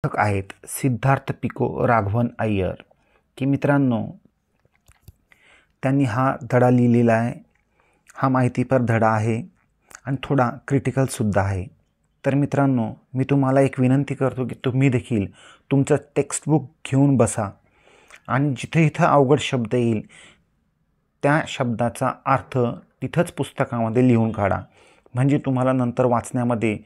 लेखक आहेत सिद्धार्थ पिको राघवन अय्यर की मित्रांनो, त्यांनी हा धडा लिहिलेला आहे. हा माहितीपर धडा आहे आणि थोडा क्रिटिकलसुद्धा आहे. तर मित्रांनो, मी तुम्हाला एक विनंती करतो की तुम्ही देखील तुमचं टेक्स्टबुक घेऊन बसा आणि जिथे इथं अवघड शब्द येईल त्या शब्दाचा अर्थ तिथंच पुस्तकामध्ये लिहून काढा. म्हणजे तुम्हाला नंतर वाचण्यामध्ये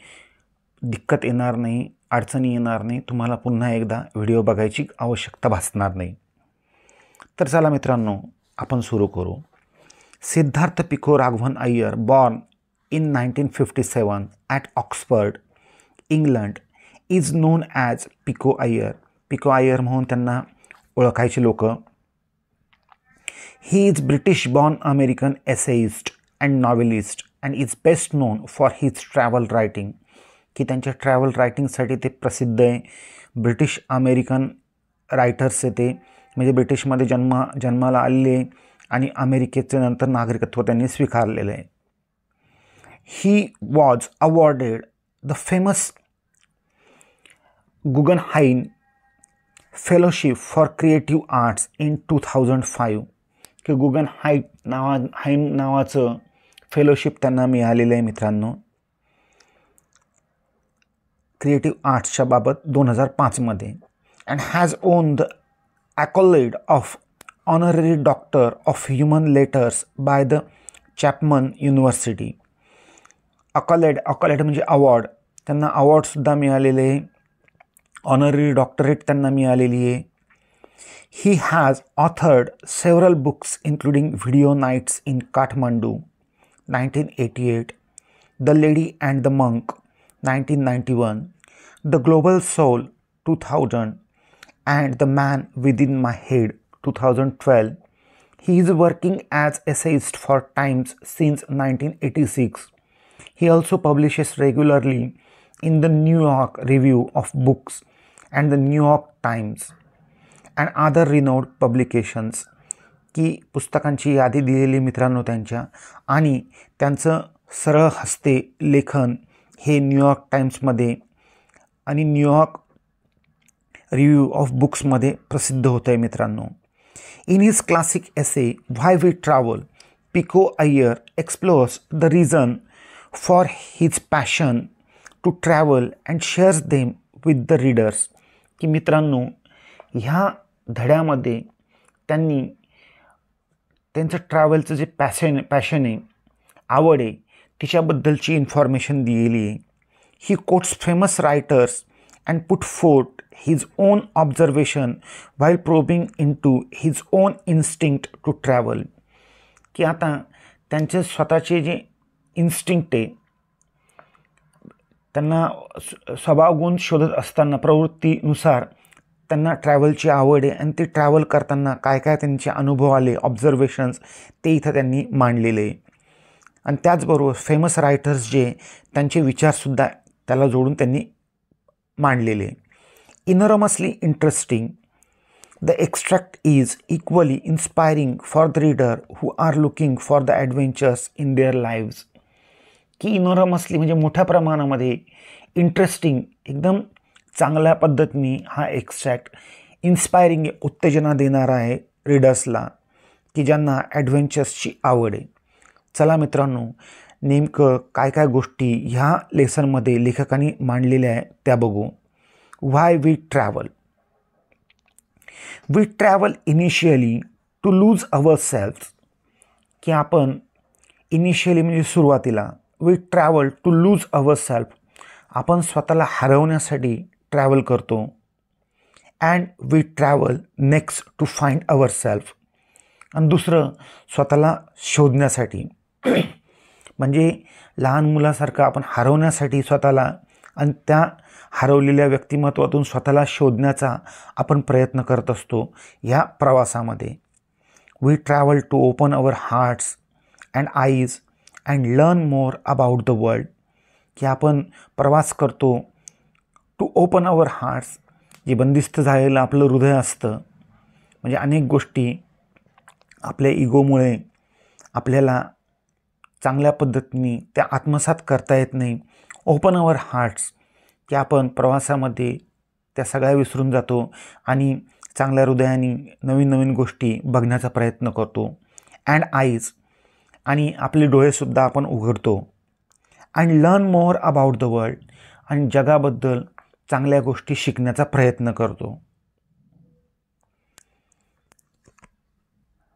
दिक्कत येणार नाही, अडचणी येणार नाही, तुम्हाला पुन्हा एकदा व्हिडिओ बघायची आवश्यकता भासणार नाही. तर चला मित्रांनो, आपण सुरू करू. Siddharth Pico Raghavan Iyer born in 1957 at Oxford, England, is known as Pico Iyer. Pico Iyer म्हणून त्यांना ओळखायचे लोक. He is British born American essayist and novelist and is best known for his travel writing. की त्यांच्या ट्रॅव्हल रायटिंगसाठी ते प्रसिद्ध आहे. ब्रिटिश अमेरिकन रायटर्स आहे ते, म्हणजे ब्रिटिशमध्ये जन्माला आलेले आणि अमेरिकेचे नंतर नागरिकत्व त्यांनी स्वीकारलेलं आहे. He was awarded the famous Guggenheim Fellowship for Creative Arts in 2005. की गुगनहाइम नावाचं फेलोशिप त्यांना मिळालेलं आहे मित्रांनो, क्रिएटिव्ह आर्ट्सच्या बाबत 2005 मध्ये. And has on the accolade of honorary doctor of human letters by the Chapman University. अकॉलेड म्हणजे अवॉर्ड, त्यांना अवॉर्डसुद्धा मिळालेले आहे. ऑनररी डॉक्टरेट त्यांना मिळालेली आहे. He has authored several books including video nights in Kathmandu 1988, the lady and the monk 1991, the global soul 2000 and the man within my head 2012. He is working as essayist for Times since 1986. He also publishes regularly in the New York Review of Books and the New York Times and other renowned publications. की पुस्तकांची यादी दिलेली मित्रांनो त्यांच्या, आणि त्यांचं सरळ हस्ते लेखन हे न्यूयॉर्क टाइम्समध्ये आणि न्यूयॉर्क रिव्ह्यू ऑफ बुक्समध्ये प्रसिद्ध होतं आहे मित्रांनो. In his classic essay why we travel, Pico Iyer explores the reason for his passion to travel and shares them with the readers. की मित्रांनो, ह्या धड्यामध्ये त्यांनी त्यांचं ट्रॅव्हलचं जे पॅशन आहे, आवड आहे, तिच्याबद्दलची इन्फॉर्मेशन दिलेली आहे. He quotes famous writers and put forth his own observation while probing into his own instinct to travel. की आता त्यांचे स्वतःचे जे इन्स्टिंक्ट आहे, त्यांना स्वभावगुण शोधत असताना प्रवृत्तीनुसार त्यांना ट्रॅव्हलची आवड आहे आणि ते ट्रॅव्हल करताना काय काय त्यांचे अनुभव आले, ऑब्झर्वेशन्स, ते इथं त्यांनी मांडलेले आहे. आणि त्याचबरोबर फेमस रायटर्स जे त्यांचे विचारसुद्धा त्याला जोडून त्यांनी मांडलेले. Enormously interesting, the extract is equally inspiring for the reader who are looking for the adventures in their leaves. की इनॉर्मसली म्हणजे मोठ्या प्रमाणामध्ये, इंटरेस्टिंग एकदम चांगल्या पद्धतीने हा एक्स्ट्रॅक्ट इन्स्पायरिंग उत्तेजना देणारा आहे रीडर्सला की ज्यांना ॲडव्हेंचर्सची आवड आहे. चला मित्रांनो, नेमकं काय काय गोष्टी ह्या लेसनमध्ये लेखकांनी मांडलेल्या आहे त्या बघू. Why we travel. We travel initially to lose our self. की आपण इनिशियली म्हणजे सुरुवातीला, we travel to lose our self, आपण स्वतःला हरवण्यासाठी ट्रॅव्हल करतो. And we travel next to find our self. आणि दुसरं स्वतःला शोधण्यासाठी, म्हणजे लहान मुलासारखं आपण हरवण्यासाठी स्वतःला आणि त्या हरवलेल्या व्यक्तिमत्वातून स्वतःला शोधण्याचा आपण प्रयत्न करत असतो ह्या प्रवासामध्ये. We travel to open our hearts and eyes and learn more about the world. की आपण प्रवास करतो टू ओपन अवर हार्ट्स, जे बंदिस्त झालेलं आपलं हृदय असतं, म्हणजे अनेक गोष्टी आपल्या इगोमुळे आपल्याला चांगल्या पद्धतीने त्या आत्मसात करता येत नाही. ओपन अवर हार्ट्स, की आपण प्रवासामध्ये त्या सगळ्या विसरून जातो आणि चांगल्या हृदयाने नवीन नवीन गोष्टी बघण्याचा प्रयत्न करतो. अँड आईज, आणि आपले डोळेसुद्धा आपण उघडतो. And learn more about the world, आणि जगाबद्दल चांगल्या गोष्टी शिकण्याचा प्रयत्न करतो.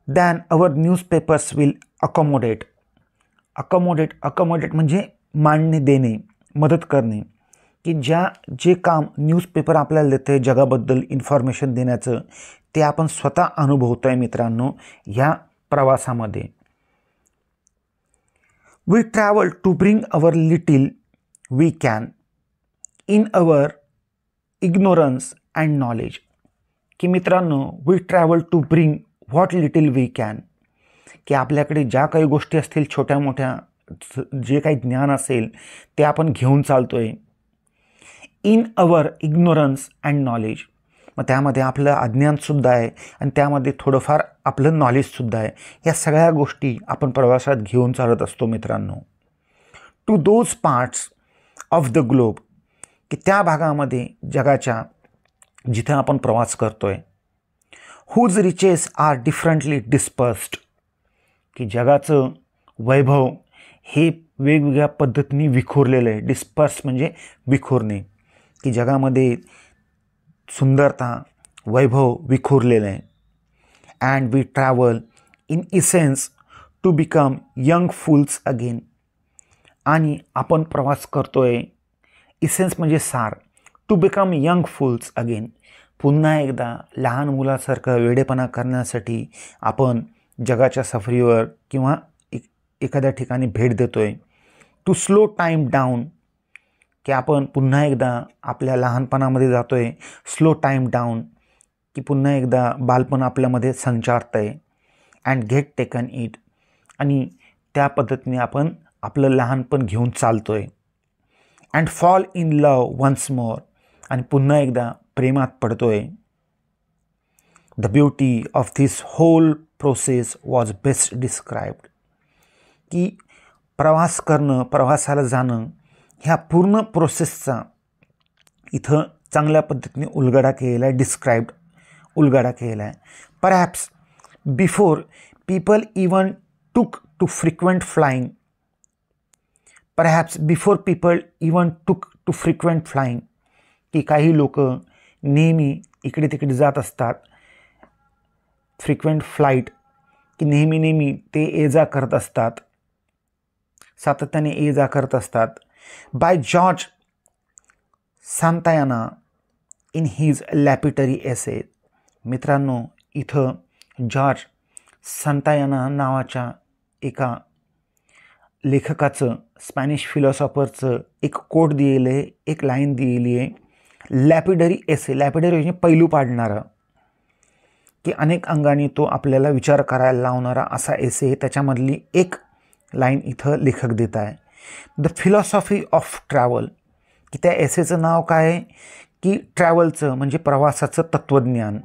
Than our newspapers will accommodate. Accommodate म्हणजे मांडणे देणे, मदत करणे, की जे काम न्यूजपेपर आपल्याला देते जगाबद्दल इन्फॉर्मेशन देण्याचं, ते आपण स्वतः अनुभवतो आहे मित्रांनो ह्या प्रवासामध्ये. We travel to bring our little we can in our ignorance and knowledge. की मित्रांनो, we travel to bring what little we can, की आपल्याकडे ज्या काही गोष्टी असतील छोट्या मोठ्या, जे काही ज्ञान असेल ते आपण घेऊन चालतो आहे. In our ignorance and knowledge, मग त्यामध्ये आपलं अज्ञानसुद्धा आहे आणि त्यामध्ये थोडंफार आपलं नॉलेजसुद्धा आहे. या सगळ्या गोष्टी आपण प्रवासात घेऊन चालत असतो मित्रांनो. To those parts of the globe, की त्या भागामध्ये जगाच्या जिथे आपण प्रवास करतो आहे. Whose riches are differently dispersed, की जगाचं वैभव हे वेगवेगळ्या पद्धतीने विखुरलेलं आहे. डिस्पर्स म्हणजे विखुरणे, की जगामध्ये सुंदरता, वैभव विखुरलेलं आहे. And we travel in essence to become young fools again, आणि आपण प्रवास करतो आहे, इसेन्स म्हणजे सार, to become young fools again, पुन्हा एकदा लहान मुलासारखं वेडेपणा करण्यासाठी आपण जगाच्या सफरीवर किंवा एखाद्या ठिकाणी भेट देतो आहे. टू स्लो टाईम डाऊन, की आपण पुन्हा एकदा आपल्या लहानपणामध्ये जातो आहे. स्लो टाईम डाऊन, की पुन्हा एकदा बालपण आपल्यामध्ये संचारतं आहे. अँड गेट टेकन इट, आणि त्या पद्धतीने आपण आपलं लहानपण घेऊन चालतो आहे. And fall in love once more, आणि पुन्हा एकदा प्रेमात पडतो आहे. The beauty of this whole process was best described, की प्रवास करणं, प्रवासाला जाणं, ह्या पूर्ण प्रोसेसचा इथं चांगल्या पद्धतीने उलगडा केलेला आहे, उलगडा केलेला आहे. Perhaps before people even took to frequent flying, perhaps before people even took to frequent flying, की काही लोक नेहमी इकडे तिकडे जात असतात. फ्रिक्वेंट फ्लाईट, की नेहमी ते ये जा करत असतात, सातत्याने ये जा करत असतात. बाय जॉर्ज सांतायाना इन हीज लॅपिटरी एसे. मित्रांनो, इथं जॉर्ज सांतायाना नावाच्या एका लेखकाचं, स्पॅनिश फिलॉसॉफरचं एक कोट दिलेलं आहे, एक लाईन दिलेली आहे. लॅपिडरी एसे, लॅपिडरी म्हणजे पैलू पाडणारा, की अनेक अंगाने तो आपल्याला विचार करायला लावणारा असा एसे. त्याच्यामधली एक लाईन इथं लेखक देत आहे. द फिलॉसॉफी ऑफ ट्रॅव्हल, की त्या एसेचं नाव काय आहे, की ट्रॅव्हलचं म्हणजे प्रवासाचं तत्त्वज्ञान.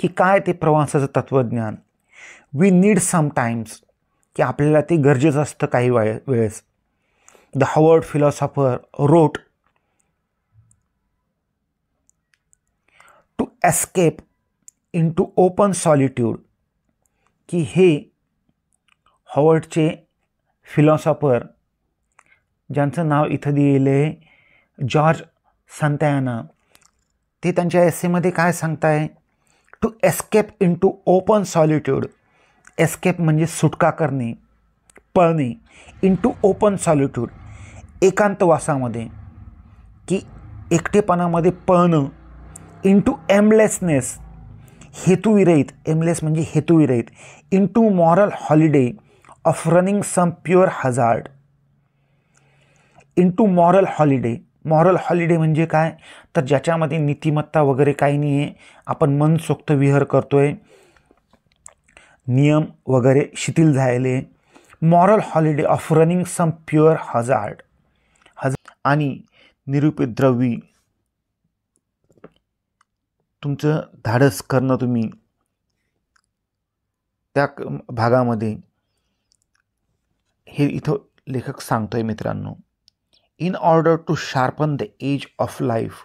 की काय ते प्रवासाचं तत्त्वज्ञान. वी नीड समटाईम्स, की आपल्याला ते गरजेचं असतं काही वेळेस. The Harvard philosopher wrote to escape into open solitude, की हे हॉवर्डचे फिलॉसॉफर ज्यांचं नाव इथं दिलेलं आहे जॉर्ज सांतायाना, ते त्यांच्या एसेमध्ये काय सांगताय. To escape into open solitude, escape म्हणजे सुटका करणे, पळणे. इन टू ओपन सॉलिट्यूड, एकांतवासामध्ये, की एकटेपणामध्ये पळणं. इन टू एमलेसनेस, हेतुविरहित, एमलेस म्हणजे हेतुविरहित. Into moral holiday of running some pure hazard. Into moral holiday, moral holiday म्हणजे काय, तर ज्याच्यामध्ये नीतिमत्ता वगैरे काही नाही आहे, आपण मनसोक्त विहार करतो आहे, नियम वगैरे शिथिल झालेले. Moral holiday of running some pure hazard, आणि निरुपद्रवी तुमचं धाडस करणं तुम्ही त्या भागामध्ये, हे इथं लेखक सांगतोय मित्रांनो. In order to sharpen the edge of life.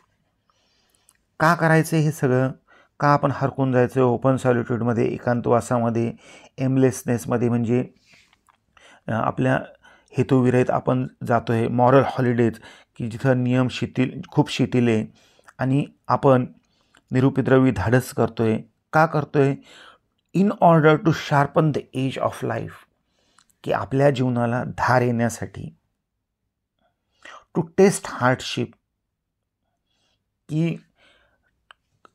का करायचं हे सगळं? का आपण हरकून जायचं ओपन सॉलिट्यूडमध्ये, एकांतवासामध्ये, एमलेसनेसमध्ये, म्हणजे आपल्या हेतुविरहित आपण जातो आहे, मॉरल हॉलिडेज, की जिथं नियम खूप शिथिल आहे आणि आपण निरुपद्रवी धाडस करतो आहे. का करतो आहे? In order to sharpen the edge of life, की आपल्या जीवनाला धार येण्यासाठी. टू टेस्ट हार्डशिप, की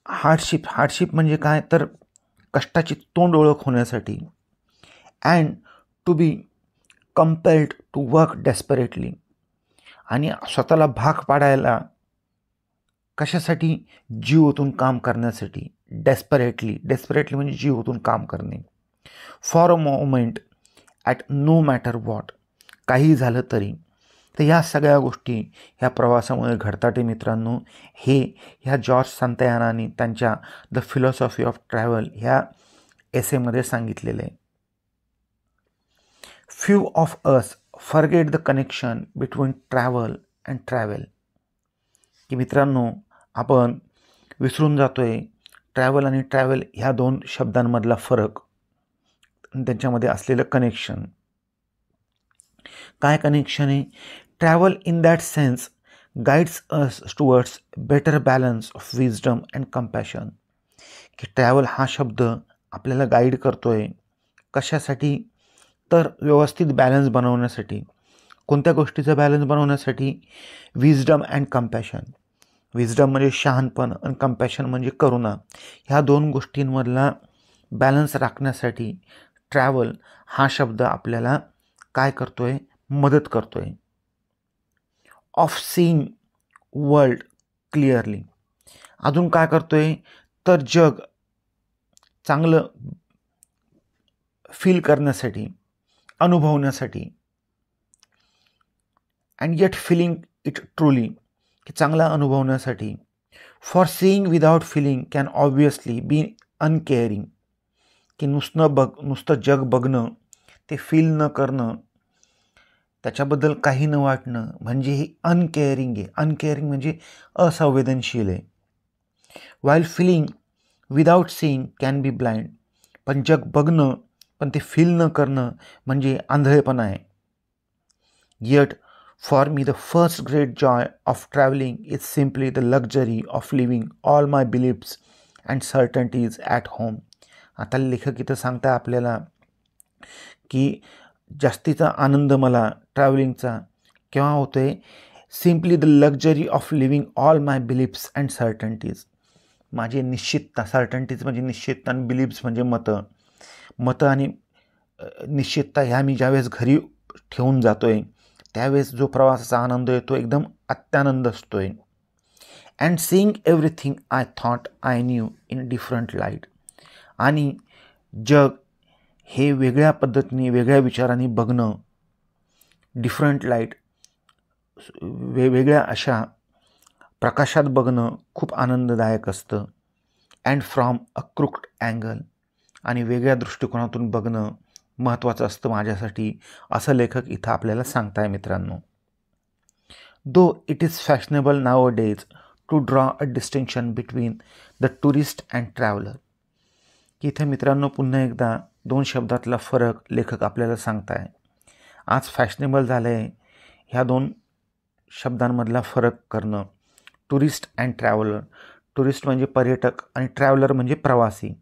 हार्डशिप म्हणजे काय तर कष्टाची तोंड ओळख होण्यासाठी. And to be compelled to work desperately, आणि स्वतःला भाग पाडायला कशासाठी? जीव ओतून काम करण्यासाठी. डेस्परेटली म्हणजे जीव ओतून काम करणे. For a moment, at no matter what, काही झालं तरी. तर ह्या सगळ्या गोष्टी ह्या प्रवासामुळे घडतात मित्रांनो. ह्या जॉर्ज सांतायानाने त्यांच्या द फिलॉसॉफी ऑफ ट्रॅव्हल ह्या एसेमध्ये सांगितलेलं आहे. Few of us forget the connection between travel and travel, की मित्रांनो आपण विसरून जातोय ट्रॅव्हल आणि ट्रॅव्हल ह्या दोन शब्दांमधला फरक, त्यांच्यामध्ये असलेलं कनेक्शन. काय कनेक्शन आहे? Travel in that sense guides us towards better balance of wisdom and compassion, की ट्रॅव्हल हा शब्द आपल्याला गाईड करतोय कशासाठी? तर व्यवस्थित बॅलन्स बनवण्यासाठी. कोणत्या गोष्टीचा बॅलन्स बनवण्यासाठी? Wisdom and compassion. विजडम म्हणजे शहाणपण आणि कंपॅशन म्हणजे करुणा. ह्या दोन गोष्टींमधला बॅलन्स राखण्यासाठी ट्रॅव्हल हा शब्द आपल्याला काय करतोय? मदत करतोय. ऑफ सीइंग वर्ल्ड क्लिअरली, अजून काय करतोय? तर जग चांगलं फील करण्यासाठी, अनुभवण्यासाठी. And yet feeling it truly, की चांगला अनुभवण्यासाठी. For seeing without feeling can obviously be uncaring, की नुसतं जग बघणं, ते फील न करणं, त्याच्याबद्दल काही न वाटणं, म्हणजे हे अनकेअरिंग आहे. अनकेअरिंग म्हणजे असंवेदनशील आहे. While feeling without seeing can be blind, पण जग बघणं पण ते फील न करणं म्हणजे आंधळेपणा आहे. Yet for me the first great joy of travelling is simply the luxury of living all my beliefs and certainties at home. आता लेखक इथं सांगता आपल्याला की जास्तीचा आनंद मला ट्रॅव्हलिंगचा केव्हा होतो आहे? Simply the luxury of living all my beliefs and certainties, माझी निश्चितता. सर्टन्टीज म्हणजे निश्चितता आणि बिलीफ्स म्हणजे मतं आणि निश्चितता ह्या मी ज्यावेळेस घरी ठेवून जातो आहे त्यावेळेस जो प्रवासाचा आनंद आहे तो एकदम अत्यानंद असतो आहे. And seeing everything I thought I new in different light, आणि जग हे वेगळ्या पद्धतीने, वेगळ्या विचारांनी बघणं, डिफरंट लाईट, वेगवेगळ्या अशा प्रकाशात बघणं खूप आनंददायक असतं. And from a crooked angle, आणि वेगळ्या दृष्टिकोनातून बघणं महत्त्वाचं असतं माझ्यासाठी, असं लेखक इथं आपल्याला सांगताय मित्रांनो. Though it is fashionable nowadays to draw a distinction between the tourist and traveller, की इथं मित्रांनो पुन्हा एकदा दोन शब्दातला फरक लेखक आपल्याला सांगताय. आज फॅशनेबल झालं आहे ह्या दोन शब्दांमधला फरक करणं. टुरिस्ट अँड ट्रॅव्हलर, टुरिस्ट म्हणजे पर्यटक आणि ट्रॅव्हलर म्हणजे प्रवासी.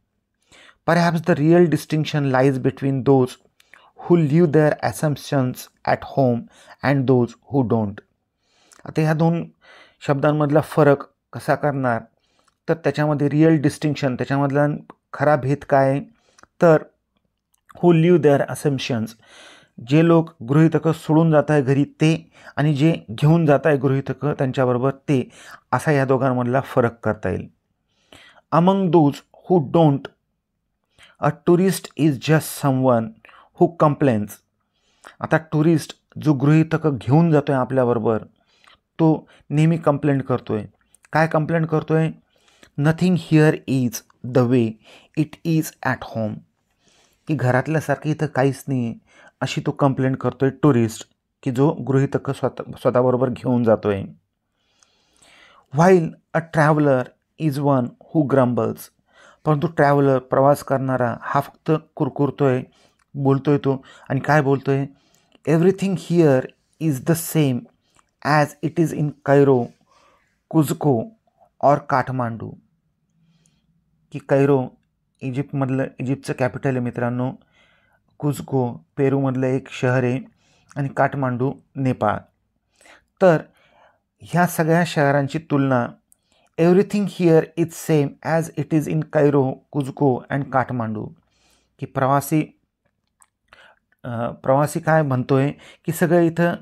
Perhaps the real distinction lies between those who leave their assumptions at home and those who don't. आता ह्या दोन शब्दांमधला फरक कसा करणार? तर त्याच्यामध्ये रिअल डिस्टिंक्शन, त्याच्यामधला खरा भेद काय? तर who leave their assumptions, जे लोक गृहीतकं सोडून जात आहे घरी ते, आणि जे घेऊन जात आहे गृहीतकं त्यांच्याबरोबर ते, असा या दोघांमधला फरक करता येईल. Among those who don't, a tourist is just someone who complains. आता टुरिस्ट जो गृहीतकं घेऊन जातो आहे आपल्याबरोबर तो नेहमी कंप्लेंट करतो आहे. काय कंप्लेंट करतो आहे? Nothing here is the way it is at home, की घरातल्यासारखं इथं काहीच नाही अशी तो कंप्लेंट करतो आहे टुरिस्ट. की जो गृहीतक स्वतःबरोबर घेऊन जातो आहे. While a traveller is one who grumbles, परंतु ट्रॅव्हलर प्रवास करणारा हा फक्त कुरकुरतोय, बोलतोय तो, आणि काय बोलतोय, everything here is the same as it is in Cairo, Cuzco और काठमांडू. की कैरो इजिप्तचं कॅपिटल आहे मित्रांनो, कुझको पेरूमधलं एक शहर आहे, आणि काठमांडू नेपाळ. तर ह्या सगळ्या शहरांची तुलना, everything here is same as it is in Cairo, Cuzco and Kathmandu. की प्रवासी काय म्हणतोय की सगळं इथं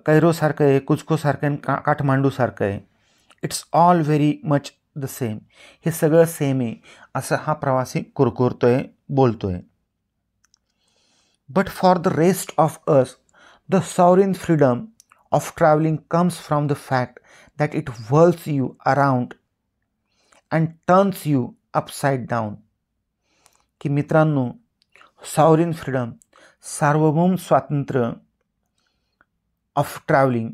कैरोसारखं आहे, कुझकोसारखं आहे, काठमांडूसारखं आहे. It's all very much the same, हे सगळं सेम आहे असं हा प्रवासी कुरकुरतोय, बोलतोय. But for the rest of us the sovereign freedom of traveling comes from the fact that it whirls you around and turns you upside down. की मित्रांनो, sovereign freedom, सार्वभौम स्वातंत्र्य, ऑफ ट्रॅव्हलिंग,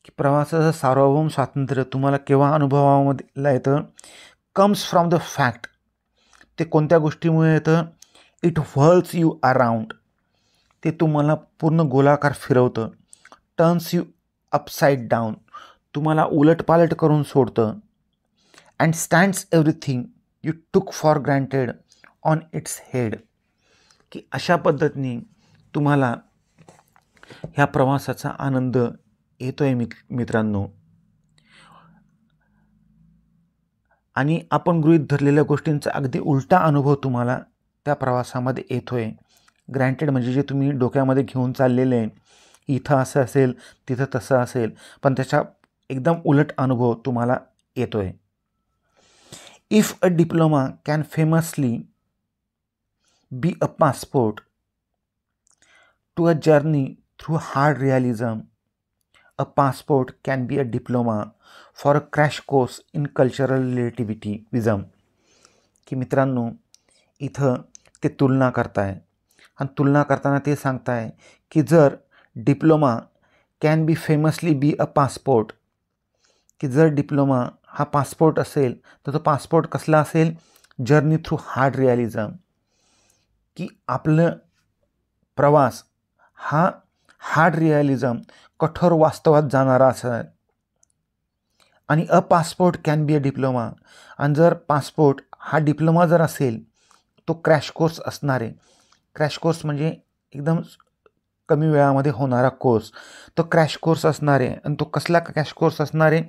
की प्रवासाचं सार्वभौम स्वातंत्र्य तुम्हाला केव्हा अनुभवामध्ये येतं, कम्स फ्रॉम द फॅक्ट, ते कोणत्या गोष्टीमुळे येतं, इट व्हर्ल्स यू अराउंड, ते तुम्हाला पूर्ण गोलाकार फिरवतं, टर्न्स यू अपसाइड डाऊन, तुम्हाला उलटपालट करून सोडतं, and stands everything you took for granted on its head. की अशा पद्धतीने तुम्हाला ह्या प्रवासाचा आनंद येतोय मित्रांनो. आणि आपण गृहीत धरलेल्या गोष्टींचा अगदी उलटा अनुभव तुम्हाला त्या प्रवासामध्ये येतोय. ग्रँटेड म्हणजे जे तुम्ही डोक्यामध्ये घेऊन चाललेले आहे, इथं असं असेल, तिथं तसं असेल, पण त्याचा एकदम उलट अनुभव तुम्हाला येतोय. If a diploma can famously be a passport to a journey through hard realism, a passport can be a diploma for a crash course in cultural relativism. की मित्रांनो, इथं ते तुलना करताय, आणि तुलना करताना ते सांगताय की जर diploma can be famously be a passport, की जर डिप्लोमा हा पासपोर्ट असेल तर तो पासपोर्ट कसला असेल, जर्नी थ्रू हार्ड रिअलिझम, की आपलं प्रवास हा हार्ड रिअलिझम, कठोर वास्तवात जाणारा असेल. आणि अ passport can be a diploma, आणि जर पासपोर्ट हा डिप्लोमा जर असेल, तो क्रॅश कोर्स असणार आहे. क्रॅश कोर्स म्हणजे एकदम कमी वेळामध्ये होणारा कोर्स, तो क्रॅश कोर्स असणार आहे. आणि तो कसला क्रॅश कोर्स असणार आहे,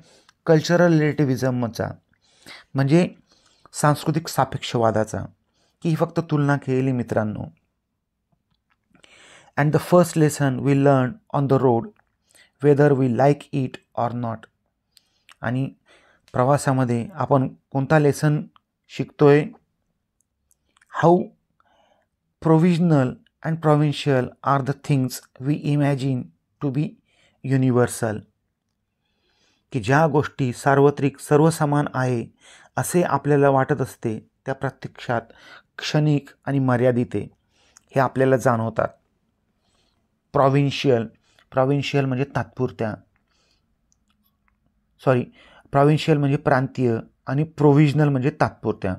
कल्चरल रिलेटिव्हिजमचा, म्हणजे सांस्कृतिक सापेक्षवादाचा. की ही फक्त तुलना केलेली मित्रांनो. And the first lesson we learn on the road whether we like it or not. आणि प्रवासामध्ये आपण कोणता लेसन शिकतोय, how provisional and provincial are the things we imagine to be universal. की ज्या गोष्टी सार्वत्रिक सर्वसमान आहे असे आपल्याला वाटत असते, त्या प्रत्यक्षात क्षणिक आणि मर्यादित आहे, हे आपल्याला जाणवतात. प्रॉव्हिन्शियल म्हणजे तात्पुरत्या, प्रॉव्हिन्शियल म्हणजे प्रांतीय, आणि प्रोव्हिजनल म्हणजे तात्पुरत्या.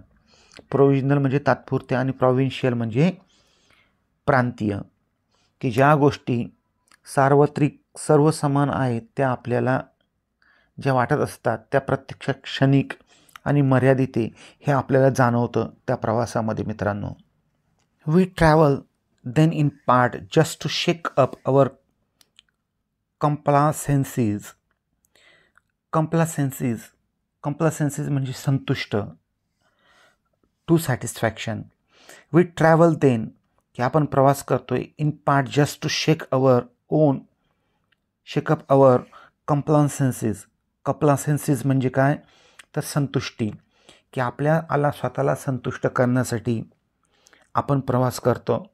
प्रोव्हिजनल म्हणजे तात्पुरत्या आणि प्रॉव्हिन्शियल म्हणजे प्रांतीय. की ज्या गोष्टी सार्वत्रिक सर्वसमान आहेत त्या आपल्याला ज्या वाटत असतात त्या प्रत्यक्षात क्षणिक आणि मर्यादित आहे, हे आपल्याला जाणवतं त्या प्रवासामध्ये मित्रांनो. We travel then in part just to shake up our complacencies. Complacencies म्हणजे संतुष्ट, to satisfaction. We travel then, की आपण प्रवास करतोय, in part just to shake up our complacencies. Complacencies म्हणजे काय, तर संतुष्टी, की आपल्याला स्वतःला संतुष्ट करण्यासाठी आपण प्रवास करतो.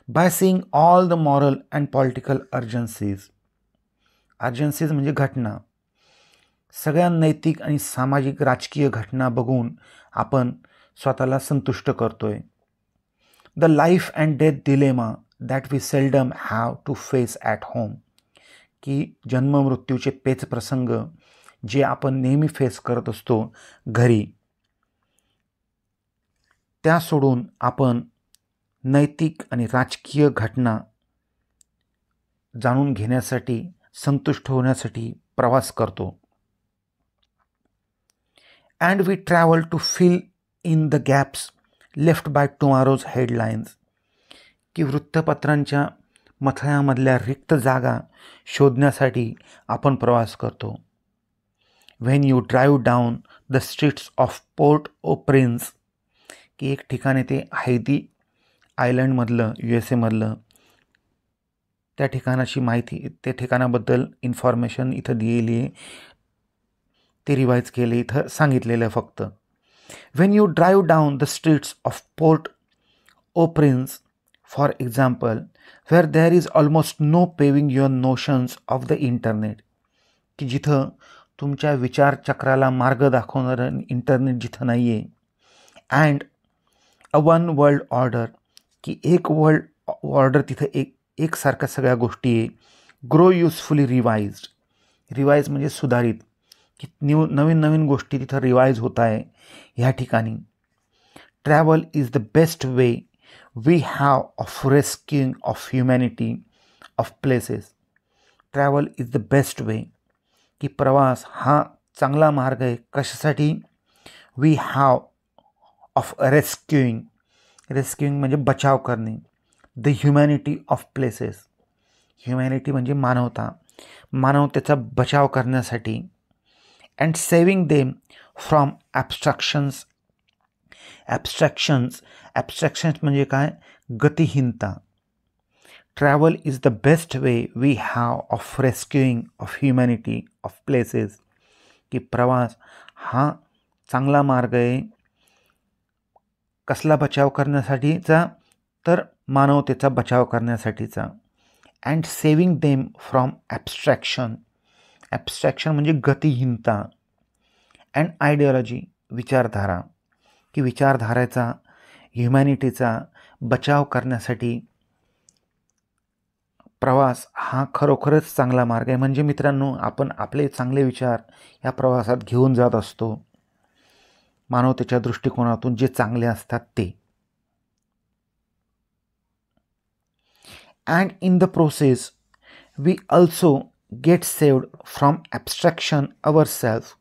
By seeing all the moral and political urgencies म्हणजे घटना, सगळ्या नैतिक आणि सामाजिक राजकीय घटना बघून आपण स्वतःला संतुष्ट करतोय. The life and death dilemma that we seldom have to face at home. की जन्ममृत्यूचे पेच प्रसंग जे आपण नेहमी फेस करत असतो घरी, त्या सोडून आपण नैतिक आणि राजकीय घटना जाणून घेण्यासाठी, संतुष्ट होण्यासाठी प्रवास करतो. And we travel to fill in the gaps left by tomorrow's headlines, की वृत्तपत्रांच्या मथळ्यामधल्या रिक्त जागा शोधण्यासाठी आपण प्रवास करतो. When you drive down the streets of Port au Prince, की एक ठिकाणी ते हैती आयलंडमधलं USA मधलं त्या ठिकाणाची माहिती, त्या ठिकाणाबद्दल इन्फॉर्मेशन इथं दिलेली आहे, ते रिवाइज केले, इथं सांगितलेलं आहे फक्त. When you drive down the streets of Port au Prince for example where there is almost no paving your notions of the internet, की जिथं तुमच्या विचारचक्राला मार्ग दाखवणारं इंटरनेट जिथं नाही आहे. And a one world order, की एक वर्ल्ड ऑर्डर तिथं एकसारख्या सगळ्या गोष्टी आहे. ग्रो युजफुली रिवाइज्ड, रिवाइज म्हणजे सुधारित, की नवीन नवीन गोष्टी तिथं रिवाइज होत आहे ह्या ठिकाणी. Travel is the best way we have of rescuing of humanity of places. Travel is the best way, की प्रवास हा चांगला मार्ग आहे. कशासाठी? We have of rescuing, rescuing म्हणजे बचाव करणे. The humanity of places, humanity म्हणजे मानवता, मानवतेचा बचाव करण्यासाठी. And saving them from abstractions, abstractions म्हणजे काय? गतिहीनता. Travel is the best way we have of rescuing of humanity of places, की प्रवास हा चांगला मार्ग आहे. कसला बचाव करण्यासाठीचा? तर मानवतेचा बचाव करण्यासाठीचा. And saving them from abstraction, abstraction म्हणजे गतिहीनता. अँड आयडिओलॉजी, विचारधारा, की विचारधारेचा, ह्युमॅनिटीचा बचाव करण्यासाठी प्रवास हा खरोखरच चांगला मार्ग आहे. म्हणजे मित्रांनो, आपण आपले चांगले विचार या प्रवासात घेऊन जात असतो, मानवतेच्या दृष्टिकोनातून जे चांगले असतात ते. And in the process we also get saved from abstraction ourselves,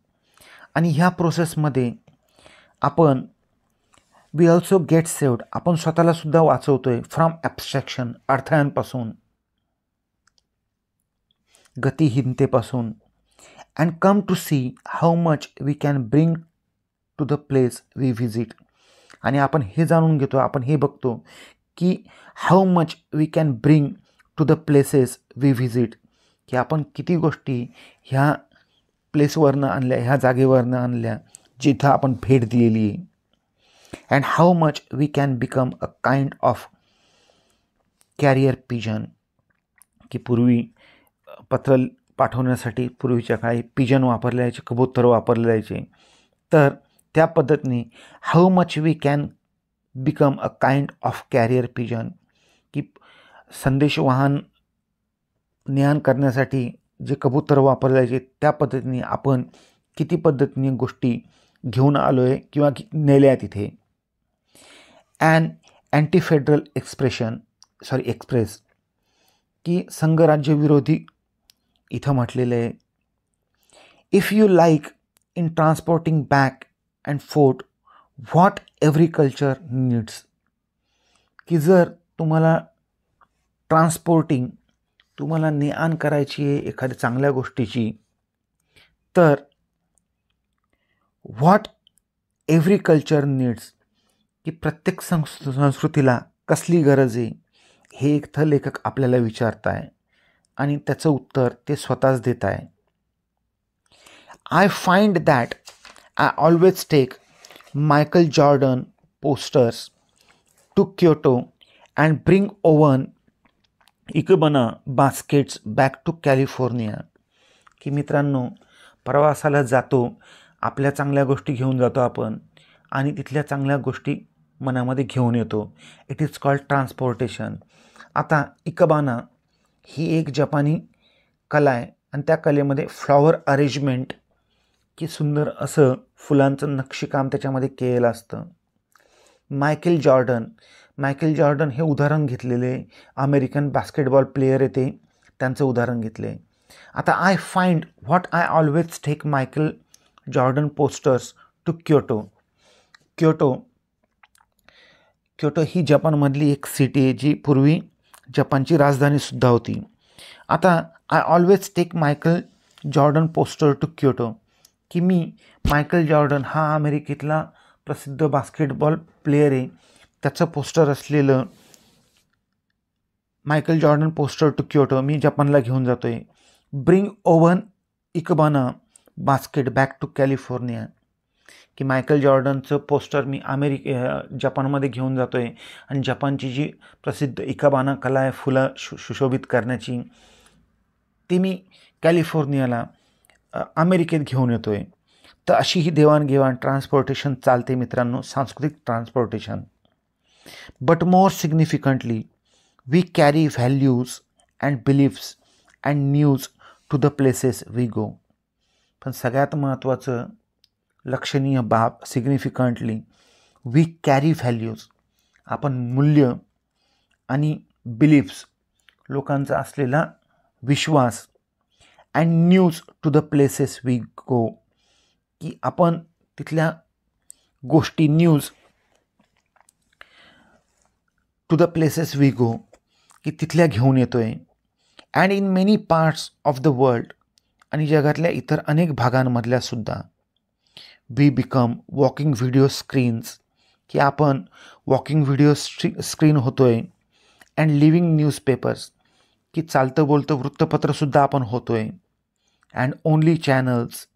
आणि ह्या प्रोसेसमध्ये आपण वी ऑल्सो गेट सेव्ड, आपण स्वतःला सुद्धा वाचवतोय फ्रॉम ॲब्स्ट्रॅक्शन, अडथळ्यांपासून, गतिहीनतेपासून. And come to see how much we can bring to the place we visit, आणि आपण हे जाणून घेतो, आपण हे बघतो की how much we can bring to the places we visit, की आपण किती गोष्टी ह्या प्लेसवरनं आणल्या, ह्या जागेवरनं आणल्या जिथं आपण भेट दिलेली आहे. And how much we can become a kind of carrier pigeon, की पूर्वी पत्र पाठवण्यासाठी पूर्वीच्या काळी पिजन वापरले जायचे, कबूतर वापरले जायचे. तर त्या पद्धतीने how much we can become a kind of carrier pigeon, की संदेशवाहन ज्ञान करण्यासाठी जे कबूतर वापरले जायचे त्या पद्धतीने आपण किती पद्धतीने गोष्टी घेऊन आलो आहे किंवा नेल्या तिथे. अँड अँटी फेडरल एक्सप्रेस, की संघराज्यविरोधी इथं म्हटलेलं आहे. If you like in transporting back and fourth what every culture needs, की जर तुम्हाला ट्रान्सपोर्टिंग, तुम्हाला ने-आण करायची आहे एखाद्या चांगल्या गोष्टीची, तर व्हॉट एव्हरी कल्चर नीड्स, की प्रत्येक संस्कृतीला कसली गरज आहे, हे इथं लेखक आपल्याला विचारत आहे आणि त्याचं उत्तर ते स्वतःच देत आहे. I find that I always take Michael Jordan posters to Kyoto and bring woven ikebana baskets back to California, की मित्रांनो, प्रवासाला जातो, आपल्या चांगल्या गोष्टी घेऊन जातो आपण आणि तिथल्या चांगल्या गोष्टी मनामध्ये घेऊन येतो. It is called transportation. आता इकबाना ही एक जपानी कला आहे आणि त्या कलेमध्ये फ्लॉवर अरेंजमेंट की सुंदर असं फुलांचं नक्षीकाम त्याच्यामध्ये केलेलं असतं. मायकेल जॉर्डन हे उदाहरण घेतलेले अमेरिकन बास्केटबॉल प्लेयर आहे, ते त्यांचं उदाहरण घेतले. आता I find what I always take Michael Jordan posters to Kyoto ही जपानमधली एक सिटी आहे जी पूर्वी जपानची राजधानीसुद्धा होती. आता I always take Michael Jordan poster to Kyoto, की मी मायकेल जॉर्डन हा अमेरिकेतला प्रसिद्ध बास्केटबॉल प्लेयर आहे, त्याचं पोस्टर असलेलं Michael Jordan poster to Kyoto मी जपानला घेऊन जातो आहे. Bring woven ikebana basket back to California, की मायकेल जॉर्डनचं पोस्टर मी जपानमध्ये घेऊन जातो आहे आणि जपानची जी प्रसिद्ध इकाबाना कला आहे फुलं सुशोभित करण्याची, ती मी कॅलिफोर्नियाला अमेरिकेत घेऊन येतो आहे. तर अशी ही देवाणघेवाण ट्रान्सपोर्टेशन चालते मित्रांनो, सांस्कृतिक transportation. But more significantly we carry values and beliefs and news to the places we go. पण सगळ्यात महत्त्वाचं लक्षणीय बाब, सिग्निफिकंटली वी कॅरी व्हॅल्यूज, आपण मूल्य आणि बिलीफ्स, लोकांचा असलेला विश्वास, and news to the places we go, की आपण तिथल्या गोष्टी, news to the places we go, की तिथल्या घेऊन येतो आहे. And in many parts of the world, आणि जगातल्या इतर अनेक भागांमधल्या सुद्धा. We become walking video screens, की आपण वॉकिंग व्हिडिओ स्क्रीन होतो आहे. अँड लिव्हिंग न्यूजपेपर्स, की चालतं बोलतं वृत्तपत्रसुद्धा आपण होतो आहे. And only channels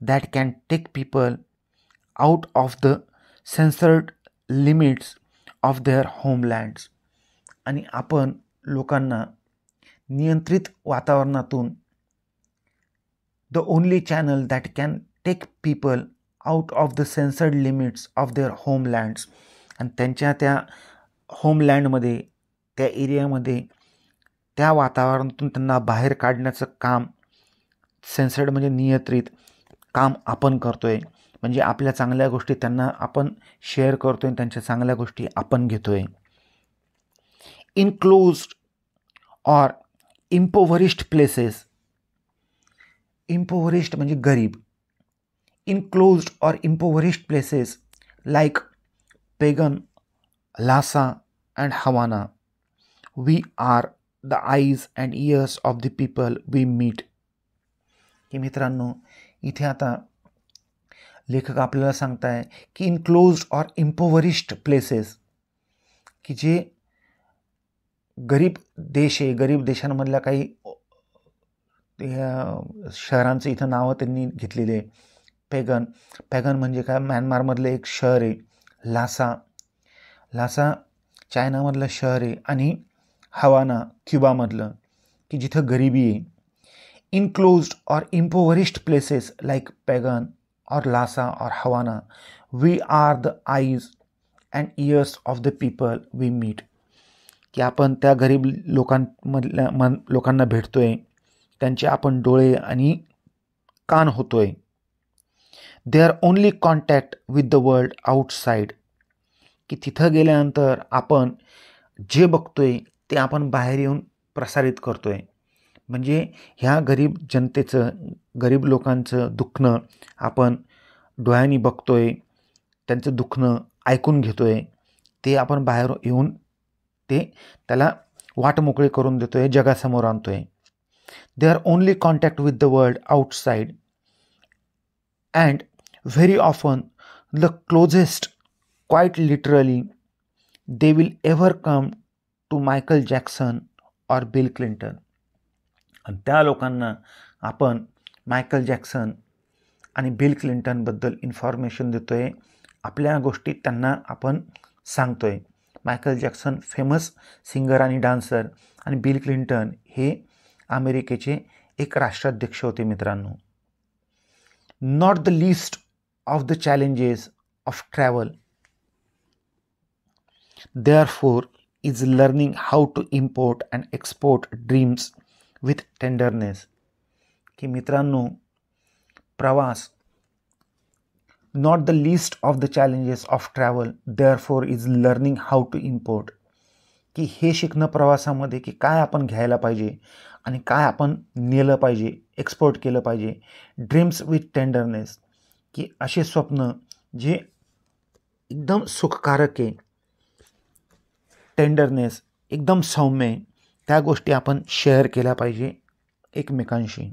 that can take people out of the censored limits of their homelands, आणि आपण लोकांना नियंत्रित वातावरणातून, the only channel that can take people out of the censored limits of their homelands, आणि त्यांच्या त्या होमलँडमध्ये, त्या एरियामध्ये, त्या वातावरणातून त्यांना बाहेर काढण्याचं काम, सेन्सर्ड म्हणजे नियंत्रित काम आपण करतो आहे. म्हणजे आपल्या चांगल्या गोष्टी त्यांना आपण शेअर करतो आहे, त्यांच्या चांगल्या गोष्टी आपण घेतो आहे. Enclosed or impoverished places, impoverished म्हणजे गरीब, enclosed or impoverished places like Pagan, Lhasa and Havana, we are the eyes and ears of the people we meet. की मित्रांनो, इथे आता लेखक आपल्याला सांगताय की इनक्लोज्ड ऑर इम्पोव्हरिश्ड प्लेसेस, की जे गरीब देश आहे, गरीब देशांमधल्या काही शहरांचं इथं नावं त्यांनी घेतलेले. पेगन म्हणजे काय, म्यानमारमधलं एक शहर आहे. लासा चायनामधलं शहर आहे. आणि हवाना क्युबामधलं, की जिथं गरिबी आहे. Enclosed or impoverished places like Pagan और लासा और Havana, we are the eyes and ears of the people we meet, की आपण त्या गरीब लोकांना भेटतोय, त्यांचे आपण डोळे आणि कान होतोय. Their only contact with the world outside, की तिथं गेल्यानंतर आपण जे बघतोय ते आपण बाहेर येऊन प्रसारित करतोय. म्हणजे ह्या गरीब जनतेचं, गरीब लोकांचं दुखणं आपण डोळ्यांनी बघतोय, त्यांचं दुखणं ऐकून घेतोय, ते आपण बाहेर येऊन त्याला वाट मोकळे करून देतोय, जगासमोर आणतोय. They are only contact with the world outside and very often the closest, quite literally, they will ever come to Michael Jackson और बिल क्लिंटन. आणि त्या लोकांना आपण मायकल जॅक्सन आणि बिल क्लिंटनबद्दल इन्फॉर्मेशन देतो आहे, आपल्या गोष्टी त्यांना आपण सांगतो आहे. मायकल जॅक्सन फेमस सिंगर आणि डान्सर, आणि बिल क्लिंटन हे अमेरिकेचे एक राष्ट्राध्यक्ष होते मित्रांनो. Not the list of the challenges of travel therefore is learning how to import and export dreams with tenderness. की मित्रांनो, प्रवास not the list of the challenges of travel therefore is learning how to import. की हे शिकणं प्रवासामध्ये की काय आपण घ्यायला पाहिजे आणि काय आपण नेलं पाहिजे, एक्सपोर्ट केलं पाहिजे. ड्रीम्स विथ टेंडरनेस, की असे स्वप्न जे एकदम सुखकारक आहे, टेंडरनेस एकदम सौम्य आहे, त्या गोष्टी आपण शेअर केल्या पाहिजे एकमेकांशी.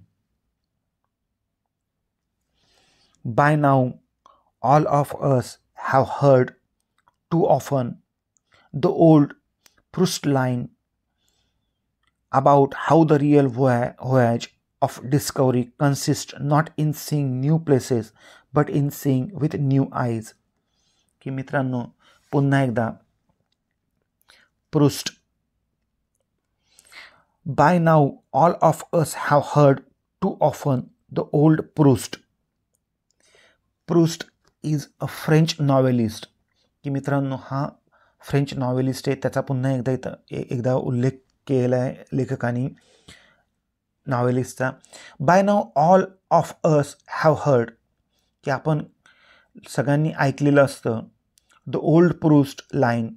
By now all of us have heard too often the old Proust line about how the real voyage of discovery consists not in seeing new places but in seeing with new eyes. की मित्रांनो, पुन्हा एकदा Proust. By now all of us have heard too often the old Proust. Proust is a French novelist. की मित्रांनो, हा French novelist आहे. त्याचा पुन्हा एकदा उल्लेख केला आहे लेखकांनी नॉवेलिस्टचा. By now all of us have heard, की आपण सगळ्यांनी ऐकलेलं असतं द ओल्ड प्रूस्ट लाईन,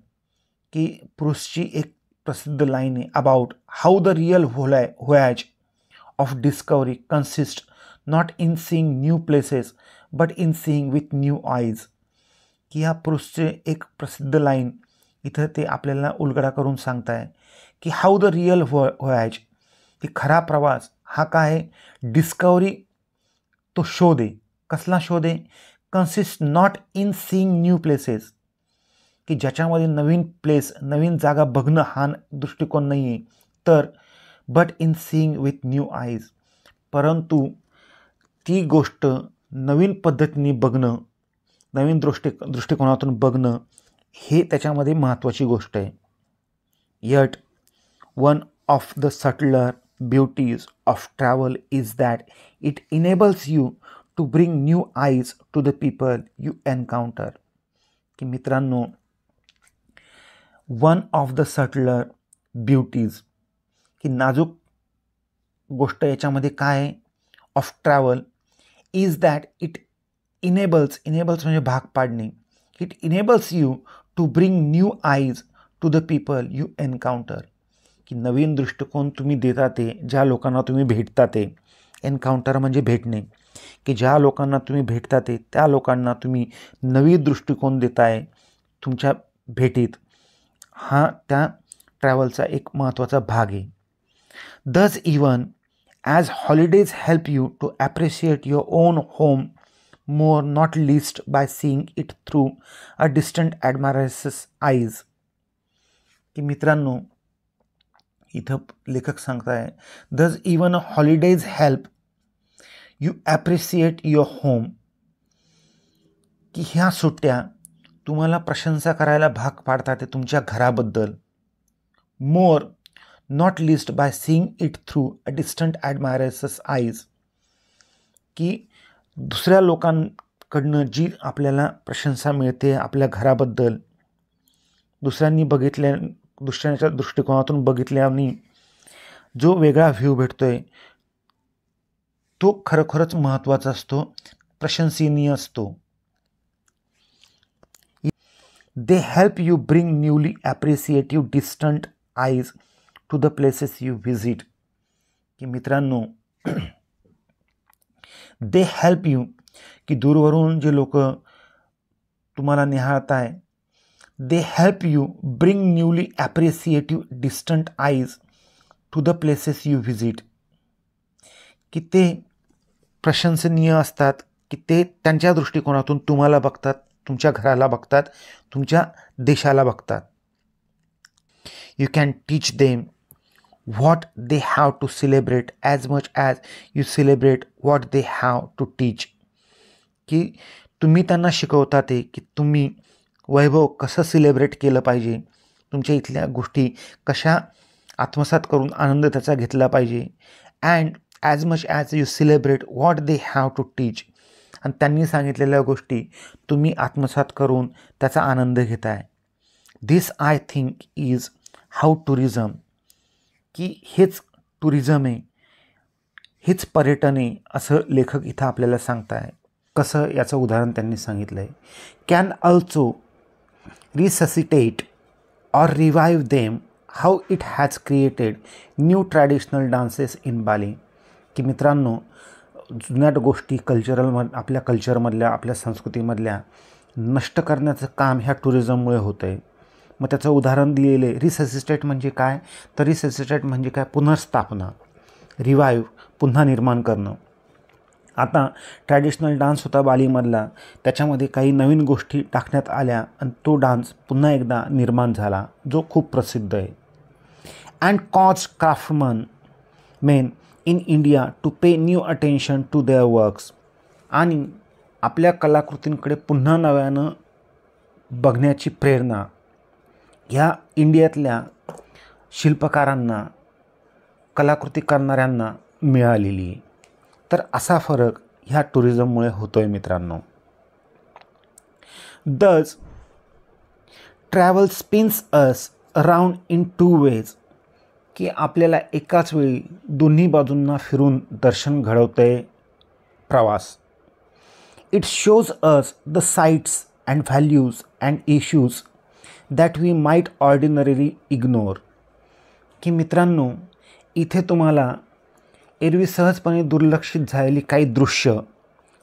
की प्रूस्टची एक प्रसिद्ध लाईन आहे about how the real voyage of discovery consist not in seeing new places but in seeing with new eyes. की ह्या प्रूस्टचे एक प्रसिद्ध लाईन इथं ते आपल्याला उलगडा करून सांगताय की हाऊ द रियल व्होयाज, की खरा प्रवास हा काय आहे, डिस्कवरी तो शोध आहे. कसला शोध आहे, consist not in seeing new places, की ज्याच्यामध्ये नवीन प्लेस, नवीन जागा बघणं हा दृष्टिकोन नाही आहे, तर but in seeing with new eyes, परंतु ती गोष्ट नवीन पद्धतीने बघणं, नवीन दृष्टिकोनातून बघणं, हे त्याच्यामध्ये महत्त्वाची गोष्ट आहे. Yet one of the subtler beauties of travel is that it enables you to bring new eyes to the people you encounter. की मित्रांनो, one of the subtler beauties, की नाजूक गोष्ट याच्यामध्ये काय आहे of travel is that it enables म्हणजे भाग पाडणे. It enables you to bring new eyes to the people you encounter, की नवीन दृष्टिकोन तुम्ही देता ते ज्या लोकांना तुम्ही भेटता ते, एन्काउंटर म्हणजे भेटणे, की ज्या लोकांना तुम्ही भेटता ते त्या लोकांना तुम्ही नवीन दृष्टिकोन देताय तुमच्या भेटीत. हा त्या ट्रॅव्हलचा एक महत्त्वाचा भाग आहे. दस even as holidays help you to appreciate your own home more, not least by seeing it through a distant admirer's eyes. की मित्रांनो, इथं लेखक सांगताय does even holidays help you appreciate your home, की ह्या सुट्ट्या तुम्हाला प्रशंसा करायला भाग पाडतात ते तुमच्या घराबद्दल, more not least by seeing it through a distant admirer's eyes, की दुसऱ्या लोकांकडनं जी आपल्याला प्रशंसा मिळते आपल्या घराबद्दल, दुसऱ्याच्या दृष्टिकोनातून बघितल्याने जो वेगळा व्ह्यू भेटतोय तो खरोखरच महत्त्वाचा असतो, प्रशंसनीय असतो. They help you bring newly appreciative distant eyes to the places you visit. की मित्रांनो, दे हेल्प यू, की दूरवरून जे लोक तुम्हाला निहाळताय, they help you bring newly appreciative distant eyes to the places you visit, की ते प्रशंसनीय असतात, की ते त्यांच्या दृष्टिकोनातून तुम्हाला बघतात, तुमच्या घराला बघतात, तुमच्या देशाला बघतात. You can teach them what they have to celebrate as much as you celebrate what they have to teach. की तुम्ही त्यांना शिकवता ते की तुम्ही वैभव कसं सेलिब्रेट केलं पाहिजे, तुमच्या इथल्या गोष्टी कशा आत्मसात करून आनंद त्याचा घेतला पाहिजे. And as much as you celebrate what they have to teach, आणि त्यांनी सांगितलेल्या गोष्टी तुम्ही आत्मसात करून त्याचा आनंद घेताय. This I think is how tourism, की हेच टुरिझम आहे, हेच पर्यटन आहे असं लेखक इथं आपल्याला सांगताय. कसं याचं उदाहरण त्यांनी सांगितलं आहे. Can also resuscitate or revive them how it has created new traditional dances in Bali. की मित्रांनो, जुन्या गोष्टी आपल्या कल्चरमधल्या, आपल्या संस्कृतीमधल्या नष्ट करण्याचं काम ह्या टुरिझममुळे होतं आहे. मग त्याचं उदाहरण दिलेलं आहे. रिससिटेट म्हणजे काय? तर रिससिटेट म्हणजे काय? पुनर्स्थापना, रिवाईव्ह, पुन्हा निर्माण करणं. आता ट्रॅडिशनल डान्स होता बालीमधला, त्याच्यामध्ये काही नवीन गोष्टी टाकण्यात आल्या आणि तो डान्स पुन्हा एकदा निर्माण झाला, जो खूप प्रसिद्ध आहे. And cause craftsman in India to pay new attention to their works. आणि आपल्या कलाकृतींकडे पुन्हा नव्यानं बघण्याची प्रेरणा ह्या इंडियातल्या शिल्पकारांना, कलाकृती करणाऱ्यांना मिळालेली आहे. तर असा फरक ह्या टुरिझममुळे होतो आहे मित्रांनो. Thus travel spins us around in 2 ways. की आपल्याला एकाच वेळी दोन्ही बाजूंना फिरून दर्शन घडवतंय प्रवास. It shows us the sights and values and issues that we might ordinarily ignore. की मित्रांनो, इथे तुम्हाला एरवी सहजपणे दुर्लक्षित झालेली काही दृश्य,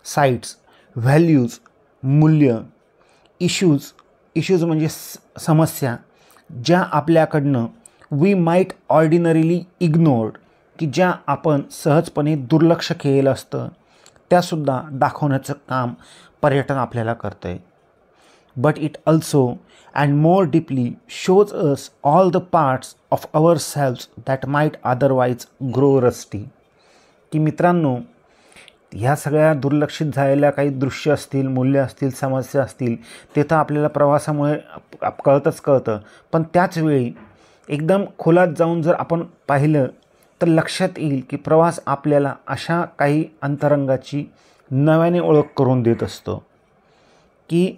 साइट्स, व्हॅल्यूज, मूल्य, इश्यूज म्हणजे समस्या, ज्या आपल्याकडनं वी माईट ऑर्डिनरीली इग्नोर्ड, की ज्या आपण सहजपणे दुर्लक्ष केलेलं असतं, त्यासुद्धा दाखवण्याचं काम पर्यटन आपल्याला करतं आहे. But it also and more deeply shows us all the parts of ourselves that might otherwise grow rusty. की मित्रांनो, ह्या सगळ्या दुर्लक्षित झालेल्या काही दृश्य असतील, मूल्य असतील, समस्या असतील, ते तर आपल्याला प्रवासामुळे कळतं. पण त्याचवेळी एकदम खोलात जाऊन जर आपण पाहिलं तर लक्षात येईल की प्रवास आपल्याला अशा काही अंतरंगाची नव्याने ओळख करून देत असतो. की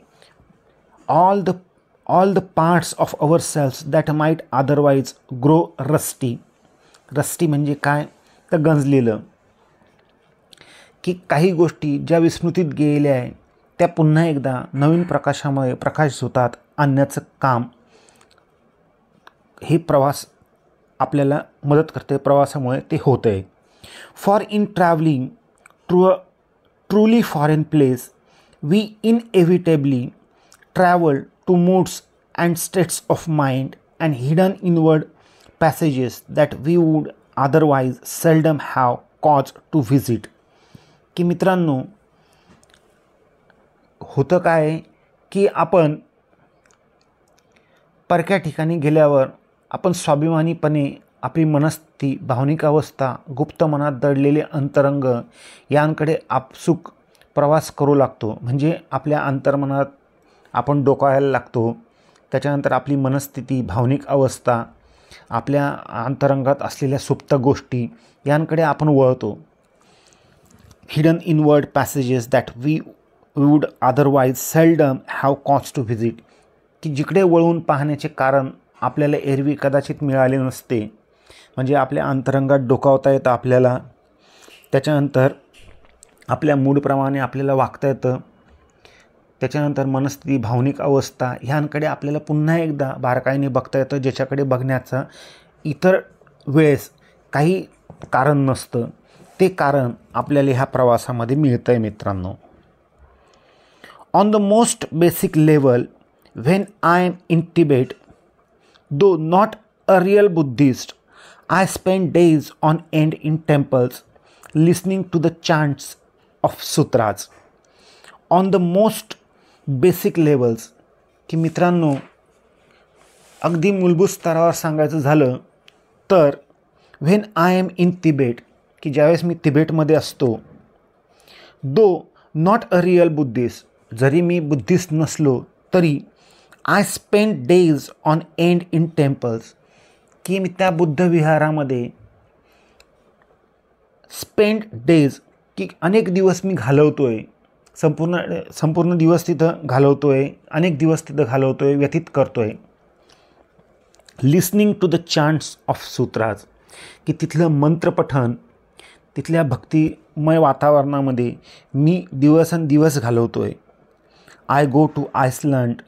all the parts of ourselves that might otherwise grow rusty. Rusty म्हणजे काय? तर गंजलेलं. की काही गोष्टी ज्या विस्मृतीत गेलेल्या आहे त्या पुन्हा एकदा नवीन प्रकाशामुळे प्रकाशझोतात आणण्याचं काम हे प्रवास आपल्याला मदत करते. प्रवासामुळे ते होतं आहे. For in travelling truly foreign place we inevitably travel to moods and states of mind and hidden inward passages that we would otherwise seldom have cause to visit. की मित्रांनो, होतं काय की आपण परक्या ठिकाणी गेल्यावर आपण स्वाभिमानीपणे आपली मनस्थिती, भावनिक अवस्था, गुप्त मनात दडलेले अंतरंग यांकडे आपसूक प्रवास करू लागतो. म्हणजे आपल्या अंतर्मनात आपण डोकावायला लागतो. त्याच्यानंतर आपली मनस्थिती, भावनिक अवस्था, आपल्या अंतरंगात असलेल्या सुप्त गोष्टी यांकडे आपण वळतो. Hidden inward passages that we would otherwise seldom have cause to visit. की जिकडे वळून पाहण्याचे कारण आपल्याला एरवी कदाचित मिळाले नसते. म्हणजे आपल्या अंतरंगात डोकावता येतं आपल्याला. त्याच्यानंतर आपल्या मूडप्रमाणे आपल्याला वागता येतं. त्याच्यानंतर मनस्थिती, भावनिक अवस्था ह्यांकडे आपल्याला पुन्हा एकदा बारकाईने बघता येतं, ज्याच्याकडे बघण्याचं इतर वेळेस काही कारण नसतं. ते कारण आपल्याला ह्या प्रवासामध्ये मिळतं आहे मित्रांनो. On the most basic level, when I am in Tibet, though not a real Buddhist, I spend days on end in temples listening to the chants of sutras. On the most basic levels, की मित्रांनो, अगदी मूलभूत स्तरावर सांगायचं झालं तर when I am in Tibet, की ज्यावेळेस मी तिबेटमध्ये असतो, though not a real Buddhist, जरी मी बुद्धिस्ट नसलो तरी I spend days on end in temples, की मी त्या बुद्ध विहारामध्ये स्पेंड डेज, की अनेक दिवस मी घालवतो आहे, संपूर्ण दिवस तिथं घालवतो आहे, अनेक दिवस तिथं घालवतो आहे, व्यतीत करतो आहे. Listening to the chants of sutras, की तिथलं मंत्रपठण, तिथल्या भक्तिमय वातावरणामध्ये मी दिवसेंदिवस घालवतो आहे. I go to Iceland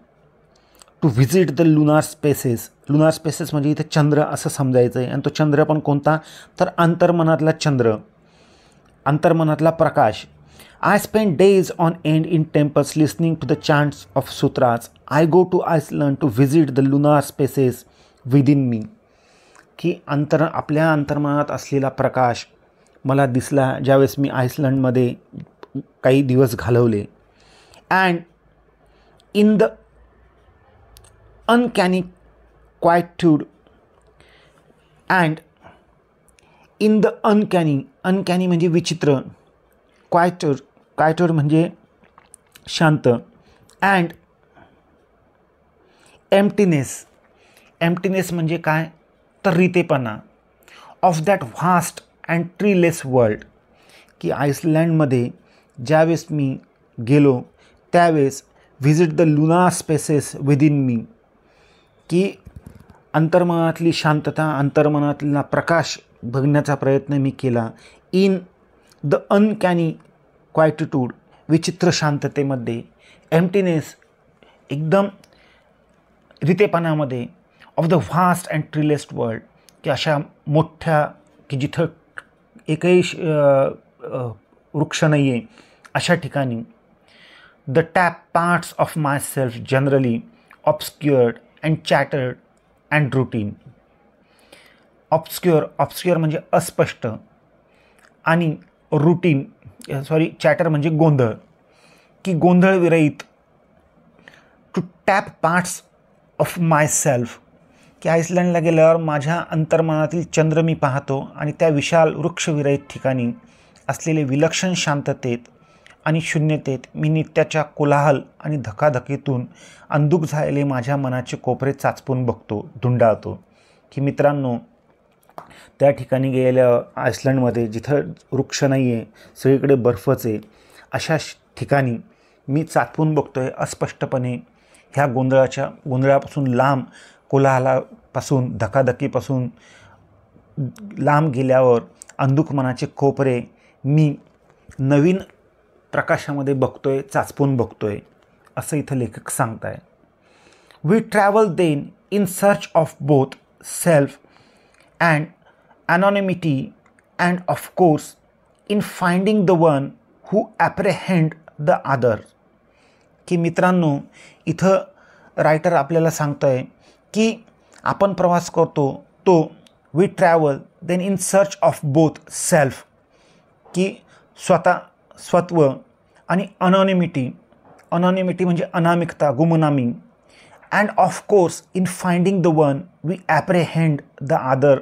to visit the lunar spaces. Lunar spaces म्हणजे इथे चंद्र असं समजायचं आहे. आणि तो चंद्र पण कोणता, तर अंतर्मनातला चंद्र, अंतर्मनातला प्रकाश. I spend days on end in temples listening to the chants of sutras. I go to Iceland to visit the lunar spaces within me. की आपल्या अंतर्मनात असलेला प्रकाश मला दिसला ज्यावेळेस मी आइसलंडमध्ये काही दिवस घालवले. And in the अनकॅनी quietude and in the अनकॅनी म्हणजे विचित्र, क्वाइट्यूड म्हणजे शांत, अँड एम्प्टीनेस म्हणजे काय, तर रितेपणा, of that vast and treeless world. की आइसलँडमध्ये ज्यावेळेस मी गेलो त्यावेळेस visit the lunar spaces within me, की अंतर्मनातली शांतता, अंतर्मनातला प्रकाश बघण्याचा प्रयत्न मी केला. इन द अनकॅनी क्वाइट्यूड विचित्र शांततेमध्ये, एम्प्टीनेस एकदम रितेपणामध्ये, of the vast and treeless world की अशा मोठ्या की जिथं एकही वृक्ष नाही आहे अशा ठिकाणी. The tap parts of my self generally obscured and chattered and routine. Obscure म्हणजे अस्पष्ट आणि रुटीन चॅटर म्हणजे गोंधळ, की गोंधळ विरहित. To tap parts of my self की आइसलँडला गेल्यावर माझ्या अंतर्मनातील चंद्र मी पाहतो आणि त्या विशाल वृक्षविरहित ठिकाणी असलेले विलक्षण शांततेत आणि शून्यतेत मी नित्याच्या कोलाहल आणि धकाधकीतून अंधुक झालेले माझ्या मनाचे कोपरे चाचपून बघतो, धुंडाळतो. की मित्रांनो, त्या ठिकाणी गेलेल्या आइसलँडमध्ये जिथं वृक्ष नाही आहे, सगळीकडे बर्फच आहे, अशा ठिकाणी मी चाचपून बघतो आहे अस्पष्टपणे ह्या गोंधळापासून लांब, कोलाहलापासून, धकाधकीपासून लांब गेल्यावर अंधुक मनाचे कोपरे मी नवीन प्रकाशामध्ये बघतो आहे, चाचपून बघतो आहे, असं इथं लेखक सांगत आहे. We travel then in search of both self and anonymity and of course in finding the one who apprehend the other. की मित्रांनो, इथं रायटर आपल्याला सांगतो आहे की आपण प्रवास करतो तो we travel then in search of both self, की स्वत्व आणि अनॉनिमिटी म्हणजे अनामिकता, गुमनामी. And of course in finding the one we apprehend the other,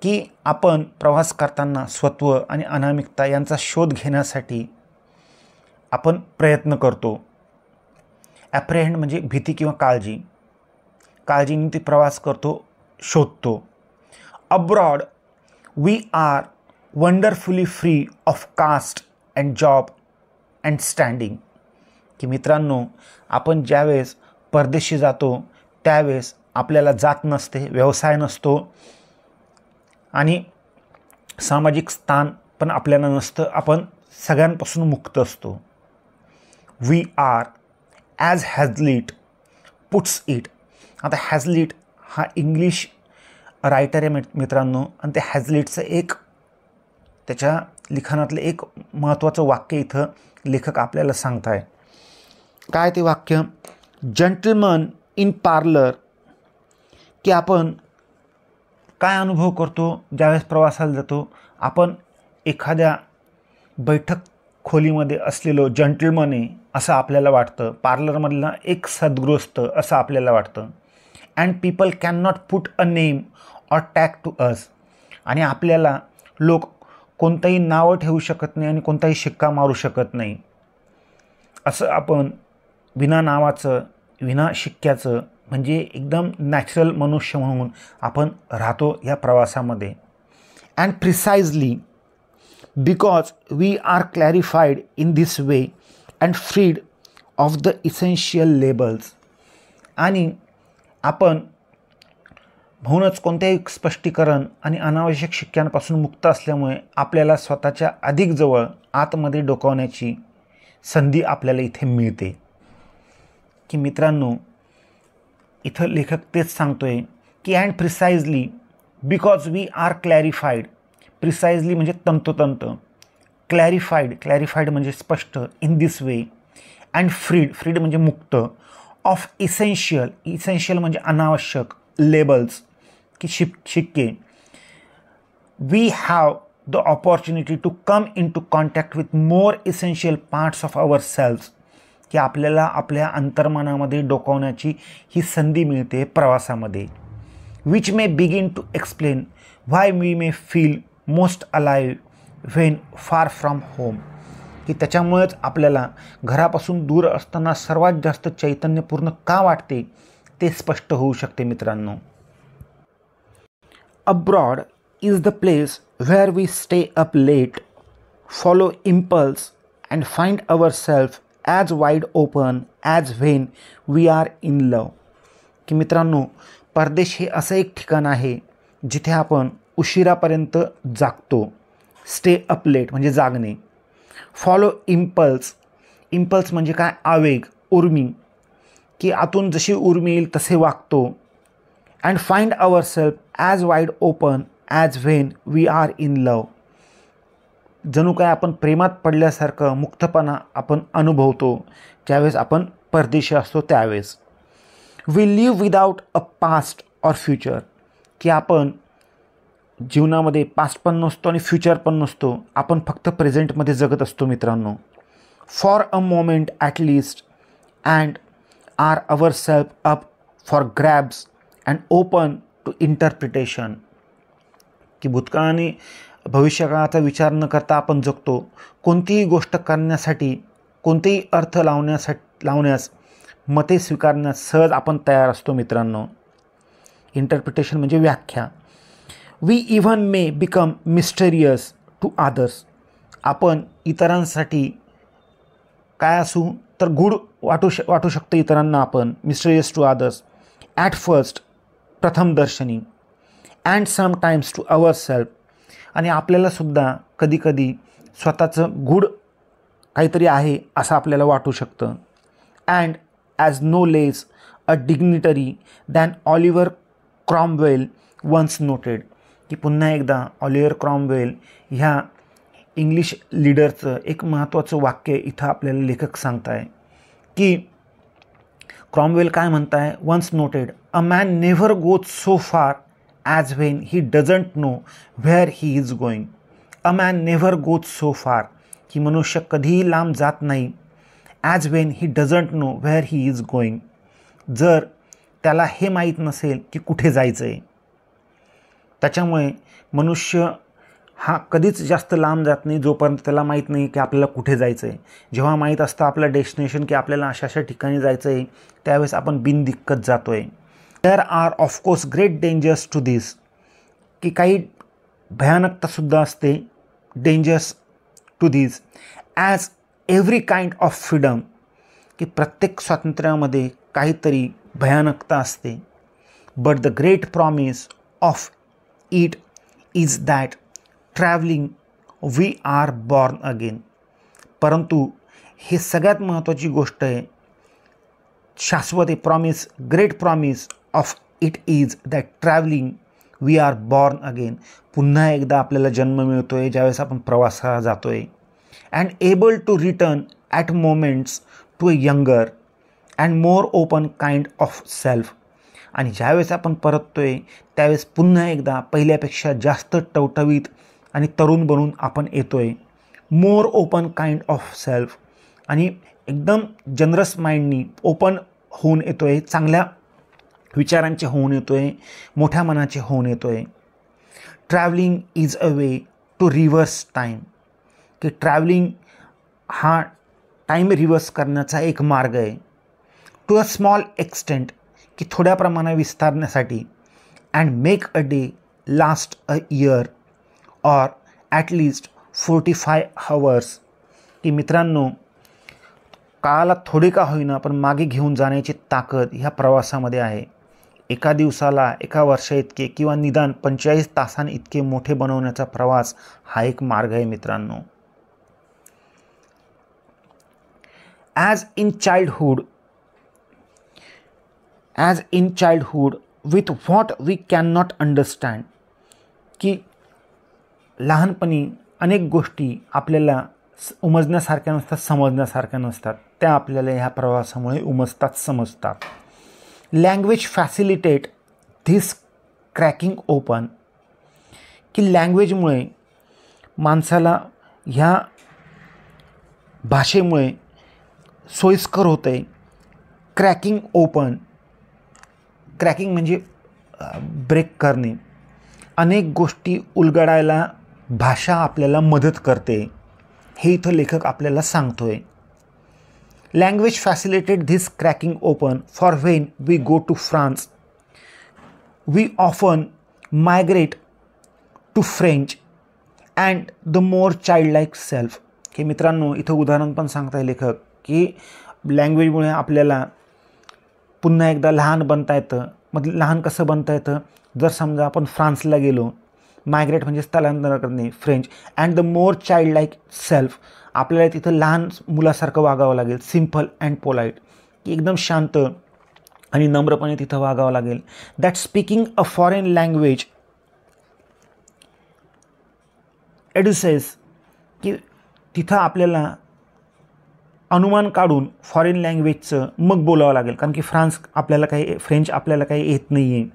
की आपण प्रवास करताना स्वत्व आणि अनामिकता यांचा शोध घेण्यासाठी आपण प्रयत्न करतो. ॲप्रेहेंड म्हणजे भीती किंवा काळजीने ती प्रवास करतो, शोधतो. Abroad we are wonderfully free of caste and job and standing. की मित्रांनो, आपण ज्यावेळेस परदेशी जातो त्यावेळेस आपल्याला जात नसते, व्यवसाय नसतो आणि सामाजिक स्थान पण आपल्याला नसतं, आपण सगळ्यांपासून मुक्त असतो. We are as Hazlitt puts it. आता हॅझलिट हा इंग्लिश रायटर आहे मित्रांनो, आणि त्या हॅझलिटचं एक त्याच्या लिखाणातलं एक महत्त्वाचं वाक्य इथं लेखक आपल्याला सांगत आहे. काय ते वाक्य? Gentleman in parlour. की आपण काय अनुभव करतो ज्यावेळेस प्रवासाला जातो? आपण एखाद्या बैठक खोलीमध्ये असलेलो जंटलमन आहे असं आपल्याला वाटतं, पार्लरमधला एक सद्गृहस्थ असं आपल्याला वाटतं. And people can not put a name or tag to us. आणि आपल्याला लोक कोणतंही नावं ठेवू शकत नाही आणि कोणताही शिक्का मारू शकत नाही. असं आपण विना नावाचं, विना शिक्क्याचं, म्हणजे एकदम नॅचरल मनुष्य म्हणून आपण राहतो या प्रवासामध्ये. And precisely because we are clarified in this way and freed of the essential labels. आणि आपण म्हणूनच कोणत्याही स्पष्टीकरण आणि अनावश्यक शिक्क्यांपासून मुक्त असल्यामुळे आपल्याला स्वतःच्या अधिक जवळ आतमध्ये डोकावण्याची संधी आपल्याला इथे मिळते. की मित्रांनो, इथं लेखक तेच सांगतोय की and precisely because we are clarified. Precisely म्हणजे तंतोतंत, क्लॅरिफाईड म्हणजे स्पष्ट, in this way, and freed म्हणजे मुक्त, ऑफ इसेन्शियल म्हणजे अनावश्यक, लेबल्स की शिक्के. We have the opportunity to come into contact with more essential parts of our selves. की आपल्याला आपल्या अंतर्मनामध्ये डोकावण्याची ही संधी मिळते प्रवासामध्ये. Which may begin to explain why we may feel most alive when far from home. की त्याच्यामुळेच आपल्याला घरापासून दूर असताना सर्वात जास्त चैतन्यपूर्ण का वाटते ते स्पष्ट होऊ शकते मित्रांनो. Abroad is the place where we stay up late, follow impulse and find our self as wide open as when we are in love. की मित्रांनो, परदेश हे असं एक ठिकाण आहे जिथे आपण उशिरापर्यंत जागतो. स्टे अप लेट म्हणजे जागणे. फॉलो इम्पल्स म्हणजे काय, आवेग, उर्मी, की आतून जशी उर्मी येईल तसे वागतो. And find our self as wide open as when we are in love. जणू काय आपण प्रेमात पडल्यासारखं मुक्तपणा आपण अनुभवतो ज्यावेळेस आपण परदेशी असतो त्यावेळेस. We live without a past or future. की आपण जीवनामध्ये पास्ट पण नसतो आणि फ्युचर पण नसतो, आपण फक्त प्रेझेंटमध्ये जगत असतो मित्रांनो. For a moment at least and are our self up for grabs and open to interpretation. की भूतकाळ आणि भविष्यकाळाचा विचार न करता आपण जगतो. कोणतीही गोष्ट करण्यासाठी, कोणतेही अर्थ लावण्यास, मते स्वीकारण्यास सहज आपण तयार असतो मित्रांनो. इंटरप्रिटेशन म्हणजे व्याख्या. We even may become mysterious to others. आपण इतरांसाठी काय असू तर गुड वाटू शकतो इतरांना आपण. Mysterious to others at first, प्रथमदर्शनी. And sometimes to our self. आणि आपल्यालासुद्धा कधीकधी स्वतःचं गुड काहीतरी आहे असं आपल्याला वाटू शकतं. And as no less a dignitary than Oliver Cromwell once noted. की पुन्हा एकदा ऑलिव्हर क्रॉमवेल ह्या इंग्लिश लीडरचं एक महत्त्वाचं वाक्य इथं आपल्याला लेखक सांगताय. की क्रॉमवेल काय म्हणताय, once noted a man never goes so far as when he doesn't know where he is going. A man never goes so far. की मनुष्य कधीही लांब जात नाही. As when he doesn't know where he is going. जर त्याला हे माहीत नसेल की कुठे जायचं आहे. त्याच्यामुळे मनुष्य हा कधीच जास्त लांब जात नाही जोपर्यंत त्याला माहीत नाही की आपल्याला कुठे जायचं आहे. जेव्हा माहीत असतं आपलं डेस्टिनेशन की आपल्याला अशा अशा ठिकाणी जायचं आहे त्यावेळेस आपण बिनदिक्कत जातो आहे. There are of course great dangers to this. की काही भयानकतासुद्धा असते, dangers to this as every kind of freedom. की प्रत्येक स्वातंत्र्यामध्ये काहीतरी भयानकता असते. But the great promise of it is that travelling we are born again. परंतु हे सगळ्यात महत्त्वाची गोष्ट आहे, शाश्वत आहे, promise, great promise of it is that travelling we are born again. पुन्हा एकदा आपल्याला जन्म मिळतो आहे ज्यावेळेस आपण प्रवासाला जातो आहे. And able to return at moments to a younger and more open kind of self. आणि ज्यावेळेस आपण परततो आहे त्यावेळेस पुन्हा एकदा पहिल्यापेक्षा जास्त टवटवीत आणि तरुण बनून आपण येतो आहे. मोर ओपन काइंड ऑफ सेल्फ. आणि एकदम जनरस माइंडनी ओपन होऊन येतो आहे, चांगल्या विचारांचे होऊन येतो आहे, मोठ्या मनाचे होऊन येतो आहे. Travelling is a way to reverse time. की ट्रॅव्हलिंग हा टाईम रिव्हर्स करण्याचा एक मार्ग आहे. To a small extent. की थोड्या प्रमाणात विस्तारण्यासाठी. And make a day last a year or at least 45 hours. की मित्रांनो, काळाला थोडे का होईना पण मागे घेऊन जाण्याची ताकद ह्या प्रवासामध्ये आहे. एका दिवसाला, एका वर्षा इतके किंवा निदान 45 तासांनी इतके मोठे बनवण्याचा प्रवास हा एक मार्ग आहे मित्रांनो. As in childhood with what we can not understand, की लहानपणी अनेक गोष्टी आपल्याला उमजण्यासारख्या नसतात, समजण्यासारख्या नसतात, त्या आपल्याला ह्या प्रवासामुळे उमजतात, समजतात. Language facilitate this cracking open, की लँग्वेजमुळे माणसाला ह्या भाषेमुळे सोयीस्कर होतं आहे. क्रॅकिंग ओपन, क्रॅकिंग म्हणजे ब्रेक करणे. अनेक गोष्टी उलगडायला भाषा आपल्याला मदत करते, हे इथं लेखक आपल्याला सांगतोय. Language facilitate this cracking open for when we go to France we often migrate to French and the more child like self. हे मित्रांनो इथं उदाहरण पण सांगताय लेखक, की लँग्वेजमुळे आपल्याला पुन्हा एकदा लहान बनता येतं. मग लहान कसं बनता येतं, जर समजा आपण फ्रान्सला गेलो, मायग्रेट म्हणजे स्थलांतर करणे, French, and the more child like self, आपल्याला तिथं लहान मुलासारखं वागावं लागेल. सिम्पल अँड पोलाईट, की एकदम शांत आणि नम्रपणे तिथं वागावं लागेल. That speaking a foreign language educes, की तिथं आपल्याला अनुमान काढून फॉरेन लँग्वेजचं मग बोलावं लागेल, कारण की फ्रेंच आपल्याला काही येत नाही आहे.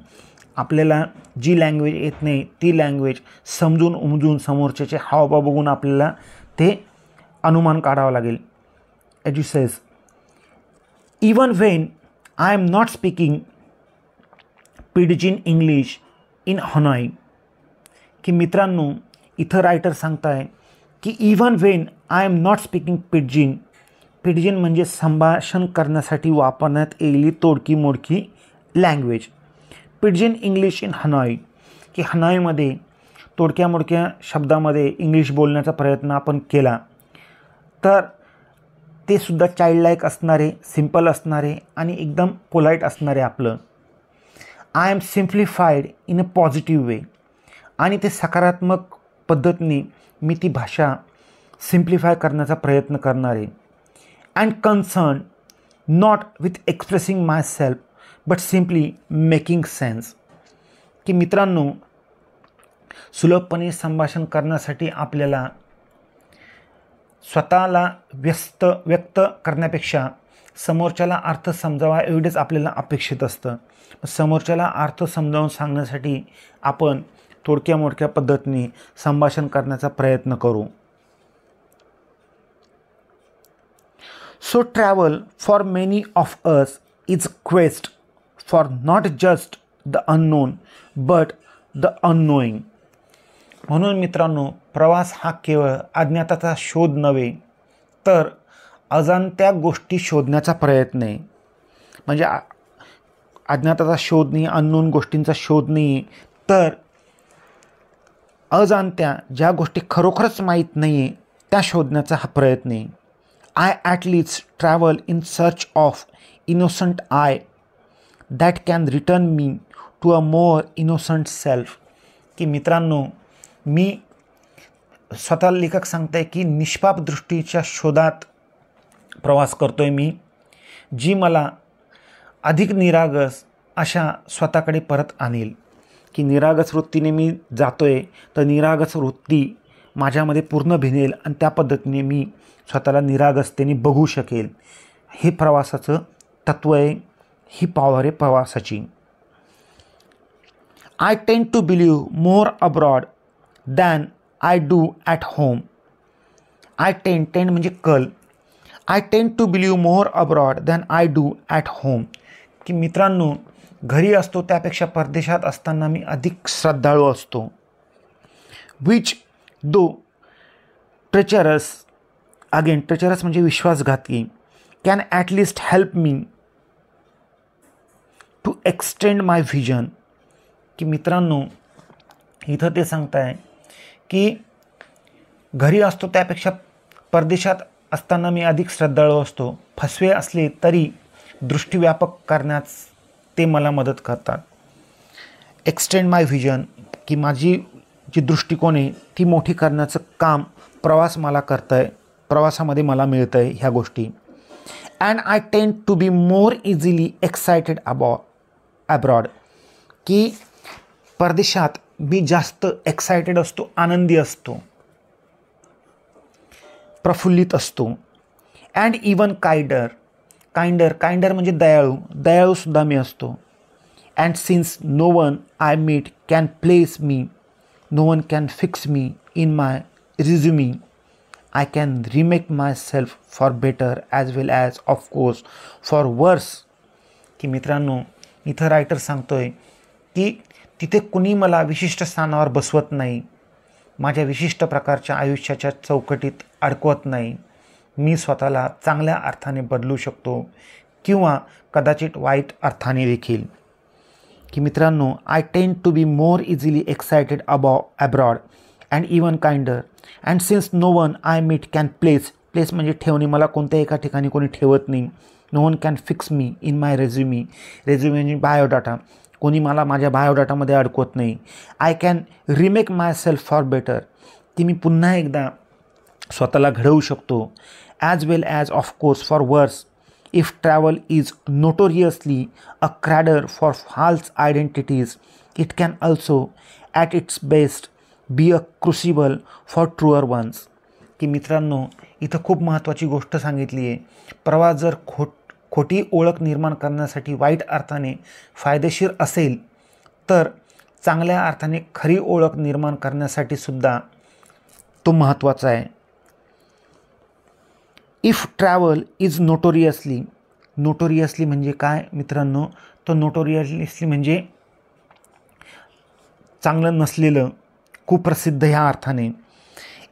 आपल्याला जी लँग्वेज येत नाही ती लँग्वेज समजून उमजून समोरच्याचे हावभाव बघून आपल्याला ते अनुमान काढावं लागेल. Educes even when I am not speaking pidgin English in Hanoi, की मित्रांनो इथं रायटर सांगताय की even when I am not speaking pidgin म्हणजे संभाषण करण्यासाठी वापरण्यात येलेली तोडकी मोडकी language. Pidgin English in Hanoi, की हनॉईमध्ये तोडक्या मोडक्या शब्दामध्ये इंग्लिश बोलण्याचा प्रयत्न आपण केला तर ते सुद्धा चाइल्ड लाईक असणारे, सिम्पल असणारे आणि एकदम पोलाईट असणारे आपलं. I am simplified in a positive way, आणि ते सकारात्मक पद्धतीने मी ती भाषा सिम्प्लिफाय करण्याचा प्रयत्न करणार आहे. And concern not with expressing my self but simply making sense, की मित्रांनो सुलभपणे संभाषण करण्यासाठी आपल्याला स्वतःला व्यक्त करण्यापेक्षा समोरच्याला अर्थ समजावा एवढेच आपल्याला अपेक्षित असतं. समोरच्याला अर्थ समजावून सांगण्यासाठी आपण थोडक्या मोडक्या पद्धतीने संभाषण करण्याचा प्रयत्न करू. So travel for many of us is quest for not just the unknown but the unknowing. म्हणून मित्रांनो प्रवास हा केवळ अज्ञाताचा शोध नव्हे तर अजाणत्या गोष्टी शोधण्याचा प्रयत्न आहे. म्हणजे अज्ञाताचा शोध नाही, अननोन गोष्टींचा शोध नाही, तर अजाणत्या ज्या गोष्टी खरोखरच माहीत नाही आहे त्या शोधण्याचा हा प्रयत्न आहे. I at least travel in search of innocent eye that can return me to a more innocent self, की मित्रांनो मी स्वतः लेखक सांगताय की निष्पाप दृष्टीच्या शोधात प्रवास करतोय मी, जी मला अधिक निरागस अशा स्वतःकडे परत आणेल. की निरागस वृत्तीने मी जातोय तर निरागस वृत्ती माझ्यामध्ये पूर्ण भिनेल आणि त्या पद्धतीने मी स्वतःला निरागसतेने बघू शकेल. हे प्रवासाचं तत्व आहे, ही पॉवर आहे प्रवासाची. I tend to believe more abroad than I do at home. I tend म्हणजे कल. I tend to believe more abroad than I do at home, की मित्रांनो घरी असतो त्यापेक्षा परदेशात असताना मी अधिक श्रद्धाळू असतो. विच दो ट्रेचरस म्हणजे विश्वासघाती, can at least help me to extend my vision, की मित्रांनो इथं ते सांगताय की घरी असतो त्यापेक्षा परदेशात असताना मी अधिक श्रद्धाळू असतो. फसवे असले तरी दृष्टीव्यापक करण्यास ते मला मदत करतात. एक्सटेंड माय व्हिजन, की माझी जी दृष्टिकोन आहे ती मोठी करण्याचं काम प्रवास मला प्रवासामध्ये मला मिळतं आहे ह्या गोष्टी. And I tend to be more easily excited abroad, की परदेशात मी जास्त एक्सायटेड असतो, आनंदी असतो, प्रफुल्लित असतो. अँड इवन काइंडर म्हणजे दयाळूसुद्धा मी असतो. And since no one I meet can place me, no one can fix me in my resume, I can remake myself for better as well as of course for worse. की मित्रांनो, इथं writer सांगतोय की तिथे कुणी मला विशिष्ट स्थानावर बसवत नाही, माझ्या विशिष्ट प्रकारच्या आयुष्याच्या चौकटीत अडकवत नाही. मी स्वतःला चांगल्या अर्थाने बदलू शकतो किंवा कदाचित वाईट अर्थाने देखील. की मित्रांनो, I tend to be more easily excited abroad and even kinder. And since no one I meet can place म्हणजे ठेवणे, मला कोणत्या एका ठिकाणी कोणी ठेवत नाही. No one can fix me in my resume म्हणजे बायोडाटा, कोणी मला माझ्या बायोडाटामध्ये अडकवत नाही. I can remake myself for better, की मी पुन्हा एकदा स्वतःला घडवू शकतो. As well as of course for worse. If travel is notoriously a cradle for false identities, it can also at its best be a crucible for truer ones. की मित्रांनो, इथं खूप महत्त्वाची गोष्ट सांगितली आहे. प्रवास जर खोटी ओळख निर्माण करण्यासाठी वाईट अर्थाने फायदेशीर असेल, तर चांगल्या अर्थाने खरी ओळख निर्माण करण्यासाठी सुद्धा तो महत्त्वाचा आहे. इफ ट्रॅव्हल इज नोटोरियसली म्हणजे काय मित्रांनो, तो नोटोरियसली म्हणजे चांगलं नसलेलं, कुप्रसिद्ध ह्या अर्थाने.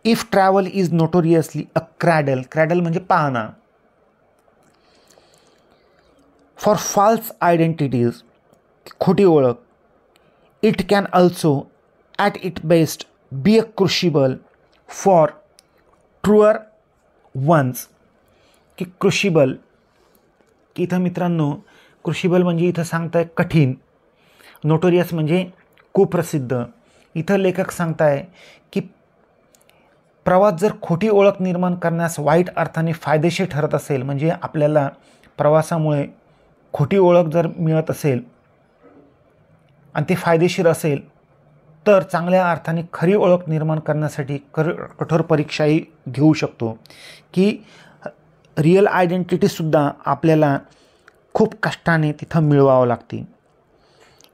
If travel is notoriously a cradle म्हणजे पाहणा फॉर फॉल्स आयडेंटिटीज, खोटी ओळख. It can also at it best be a crucible for truer ones. की क्रुशिबल, की इथं मित्रांनो क्रुशिबल म्हणजे इथं सांगताय कठीण, नोटोरियस म्हणजे कुप्रसिद्ध. इथं लेखक सांगताय की प्रवास जर खोटी ओळख निर्माण करण्यास वाईट अर्थाने फायदेशीर ठरत असेल, म्हणजे आपल्याला प्रवासामुळे खोटी ओळख जर मिळत असेल आणि ते फायदेशीर असेल, तर चांगल्या अर्थाने खरी ओळख निर्माण करण्यासाठी कठोर परीक्षाही घेऊ शकतो. की रिअल आयडेंटिटीसुद्धा आपल्याला खूप कष्टाने तिथं मिळवावं लागते.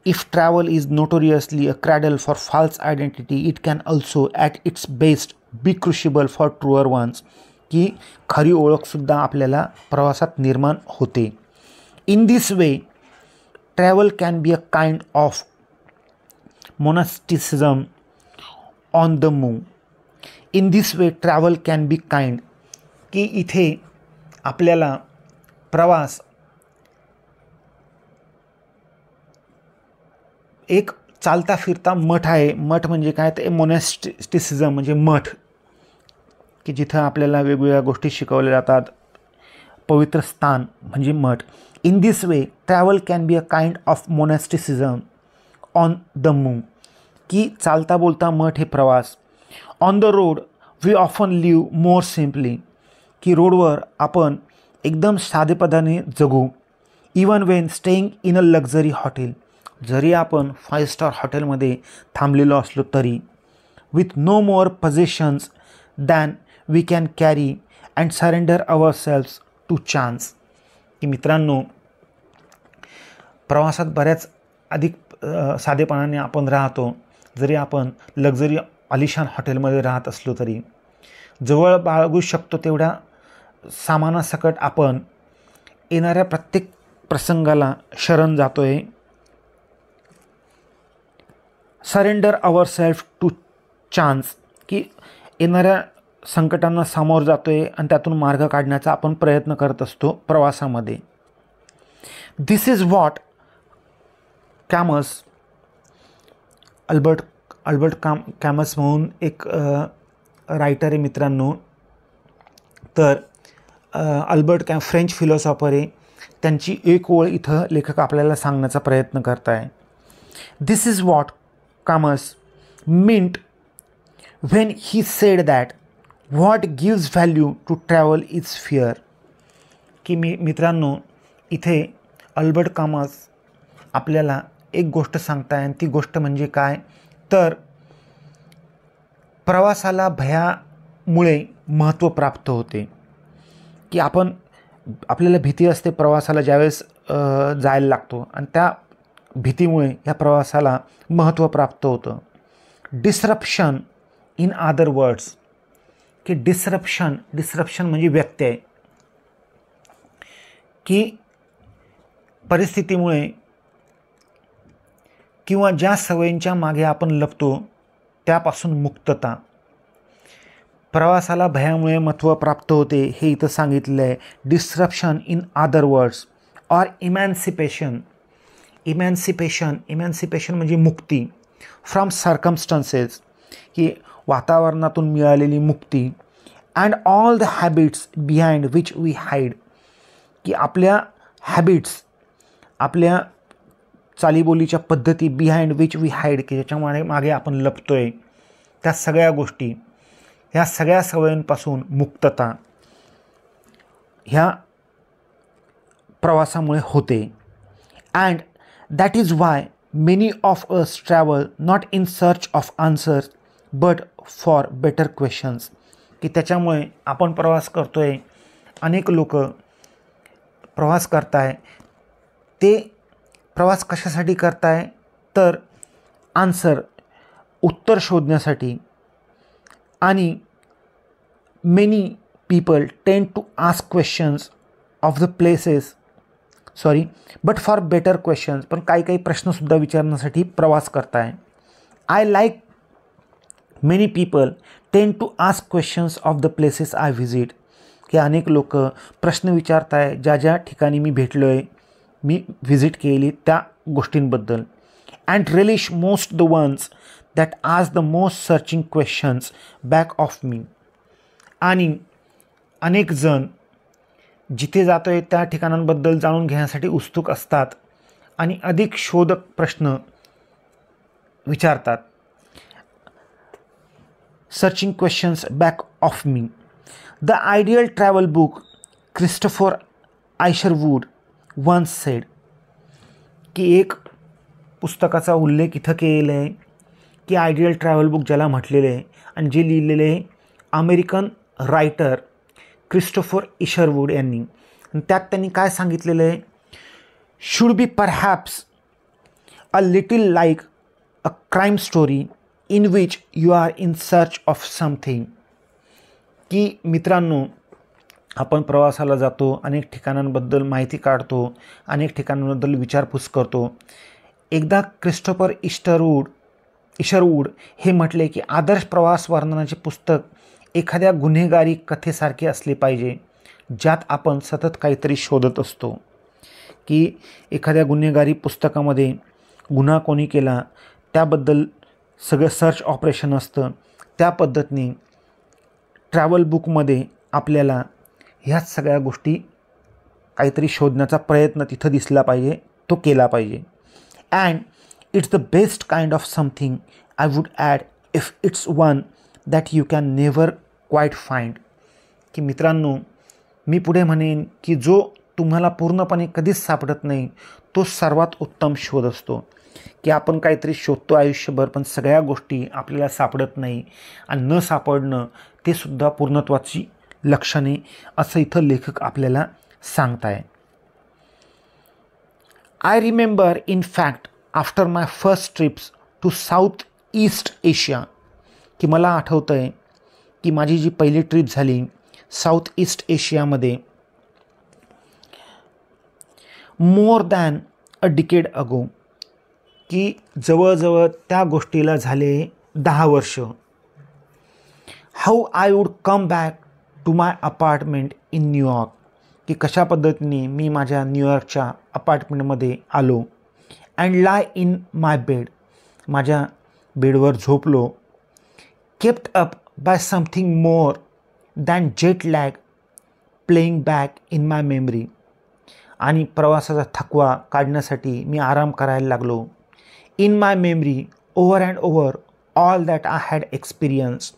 If travel is notoriously a cradle for false identity, it can also at its best be crucible for truer ones. की खरी ओळखसुद्धा आपल्याला प्रवासात निर्माण होते. In this way travel can be a kind of monasticism on the move. In this way travel can be kind, की इथे आपल्याला प्रवास एक चालता फिरता मठ आहे. मठ म्हणजे काय, ते मोनॅस्टिसिझम म्हणजे मठ, की जिथं आपल्याला वेगवेगळ्या गोष्टी शिकवल्या जातात. पवित्र स्थान म्हणजे मठ. In this way travel can be a kind of monasticism on the move, की चालता बोलता मठ हे प्रवास. On the road we often live more simply, की रोडवर आपण एकदम साधेपणाने जगू. Even when staying in a luxury hotel, जरी आपण 5 स्टार हॉटेलमध्ये थांबलेलो असलो तरी. With no more possessions than we can carry and surrender ourselves to chance. की मित्रांनो, प्रवासात बऱ्याच अधिक साधेपणाने आपण राहतो. जरी आपण लक्झरी आलिशान हॉटेलमध्ये राहत असलो तरी जवळ बाळगू शकतो तेवढ्या सामानासकट आपण येणाऱ्या प्रत्येक प्रसंगाला शरण जातो आहे. Surrender our self to chance, की येणाऱ्या संकटांना सामोर जातो आहे आणि त्यातून मार्ग काढण्याचा आपण प्रयत्न करत असतो प्रवासामध्ये. दिस इज व्हॉट कॅमस, अल्बर्ट कॅमस म्हणून एक रायटर आहे मित्रांनो. तर फ्रेंच फिलॉसॉफर आहे. त्यांची एक ओळ इथं लेखक आपल्याला सांगण्याचा प्रयत्न करत आहे. This is what Camus meant when he said that what gives value to travel is fear. की मित्रांनो, इथे अल्बर्ट कामस आपल्याला एक गोष्ट सांगताय आणि ती गोष्ट म्हणजे काय, तर प्रवासाला भयामुळे महत्त्व प्राप्त होते. की आपल्याला भीती असते प्रवासाला ज्यावेळेस जायला लागतो आणि त्या भीतीमुळे या प्रवासाला महत्त्व प्राप्त होतं. डिसरप्शन इन अदर वर्ड्स, की डिसरप्शन म्हणजे व्यत्यय, की परिस्थितीमुळे किंवा ज्या सवयींच्या मागे आपण लपतो त्यापासून मुक्तता. प्रवासाला भयामुळे महत्त्व प्राप्त होते हे इथं सांगितलं आहे. Disruption in other words or emancipation म्हणजे मुक्ती. फ्रॉम सर्कमस्टन्सेस, की वातावरणातून मिळालेली मुक्ती. And all the habits behind which we hide, की आपल्या हॅबिट्स, आपल्या चालीबोलीच्या पद्धती बिहाइंड विच वी हाईड, की ज्याच्या मागे आपण लपतोय, त्या सगळ्या गोष्टी, ह्या सगळ्या सवयींपासून मुक्तता ह्या प्रवासामुळे होते. And that is why many of us travel not in search of answers but for better questions, की त्याच्यामुळे आपण प्रवास करतोय. अनेक लोक प्रवास करताय, ते प्रवास कशासाठी करताय तर उत्तर शोधण्यासाठी. आणि many people tend to ask questions of the places but for better questions, पण काही प्रश्नसुद्धा विचारण्यासाठी प्रवास करताय. I like many people tend to ask questions of the places I visit, की अनेक लोक प्रश्न विचारताय ज्या ठिकाणी मी भेटलो आहे, मी व्हिजिट केली त्या गोष्टींबद्दल. And relish most the ones that ask the most searching questions back of me. आणि अनेक जण जिथे जातो आहे त्या ठिकाणांबद्दल जाणून घेण्यासाठी उत्सुक असतात आणि अधिक शोधक प्रश्न विचारतात. Searching questions back of me. The ideal travel book Christopher Isherwood once said, की एक पुस्तकाचा उल्लेख इथं केलेला आहे की आयडियल ट्रॅव्हल बुक ज्याला म्हटलेले आहे आणि जे लिहिलेले आहे अमेरिकन रायटर क्रिस्टोफर इशरवूड यांनी. आणि त्यात त्यांनी काय सांगितलेलं आहे, should be perhaps a little like a crime story in which you are in search of something. की मित्रांनो, आपण प्रवासाला जातो, अनेक ठिकाणांबद्दल माहिती काढतो, अनेक ठिकाणांबद्दल विचारपूस करतो. एकदा क्रिस्टोफर इशरवूड हे म्हटले की आदर्श प्रवास वर्णनाचे पुस्तक एखाद्या गुन्हेगारी कथेसारखे असले पाहिजे, ज्यात आपण सतत काहीतरी शोधत असतो. की एखाद्या गुन्हेगारी पुस्तकामध्ये गुन्हा कोणी केला त्याबद्दल सगळं सर्च ऑपरेशन असतं. त्या पद्धतीने ट्रॅव्हल बुकमध्ये आपल्याला ह्याच सगळ्या गोष्टी काहीतरी शोधण्याचा प्रयत्न तिथं दिसला पाहिजे, तो केला पाहिजे. And it's the best kind of something I would add if it's one that you can never quite find. की मित्रांनो, मी पुढे म्हणेन की जो तुम्हाला पूर्णपणे कधीच सापडत नाही तो सर्वात उत्तम शोध असतो. की आपण काहीतरी शोधतो आयुष्यभर, पण सगळ्या गोष्टी आपल्याला सापडत नाही आणि न सापडणं ते सुद्धा पूर्णत्वाची लक्षणे, असं इथं लेखक आपल्याला सांगताय. I remember in fact after my first trips to South East Asia, की मला आठवतं आहे की माझी जी पहिली ट्रिप झाली साऊथ ईस्ट एशियामध्ये more than a decade ago, की जवळजवळ त्या गोष्टीला झाले 10 वर्ष. How I would come back to my apartment in न्यूयॉर्क, की कशा पद्धतीने मी माझ्या न्यूयॉर्कच्या अपार्टमेंटमध्ये आलो. And lie in my bed, माझ्या बेडवर झोपलो. Kept up by something more than jet lag playing back in my memory, आणि प्रवासाचा थकवा काढण्यासाठी मी आराम करायला लागलो. In my memory over and over all that I had experience.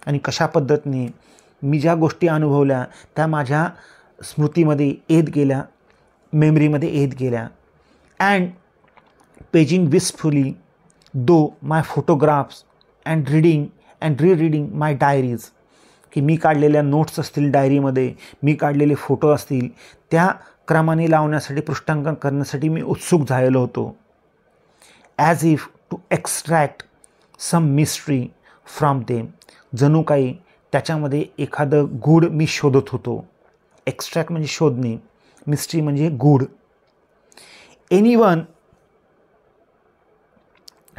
आणि कशा पद्धतीने मी ज्या गोष्टी अनुभवल्या त्या माझ्या स्मृतीमध्ये येत गेल्या, मेमरीमध्ये येत गेल्या. And paging wistfully though my photographs and reading and reading my diaries. की मी काढलेल्या नोट्स असतील डायरीमध्ये, मी काढलेले फोटो असतील, त्या क्रमाने लावण्यासाठी, पृष्ठांकन करण्यासाठी मी उत्सुक झालेलो होतो. As if to extract some mystery from them. जणू काही त्याच्यामध्ये एखादं गूढ मी शोधत होतो. एक्स्ट्रॅक्ट म्हणजे शोधणे, मिस्ट्री म्हणजे गूढ. Anyone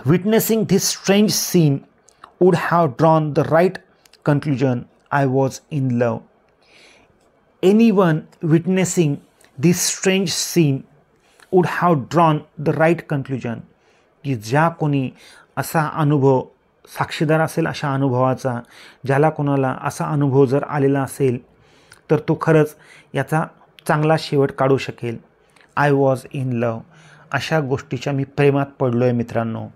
witnessing this strange scene would have drawn the right conclusion, I was in love. Anyone witnessing this strange scene would have drawn the right conclusion. की ज्या कोणी असा अनुभव साक्षीदार असेल अशा अनुभवाचा, ज्याला कोणाला असा अनुभव जर आलेला असेल तर तो खरंच याचा चांगला शेवट काढू शकेल. I was in love. अशा गोष्टीच्या मी प्रेमात पडलो आहे मित्रांनो,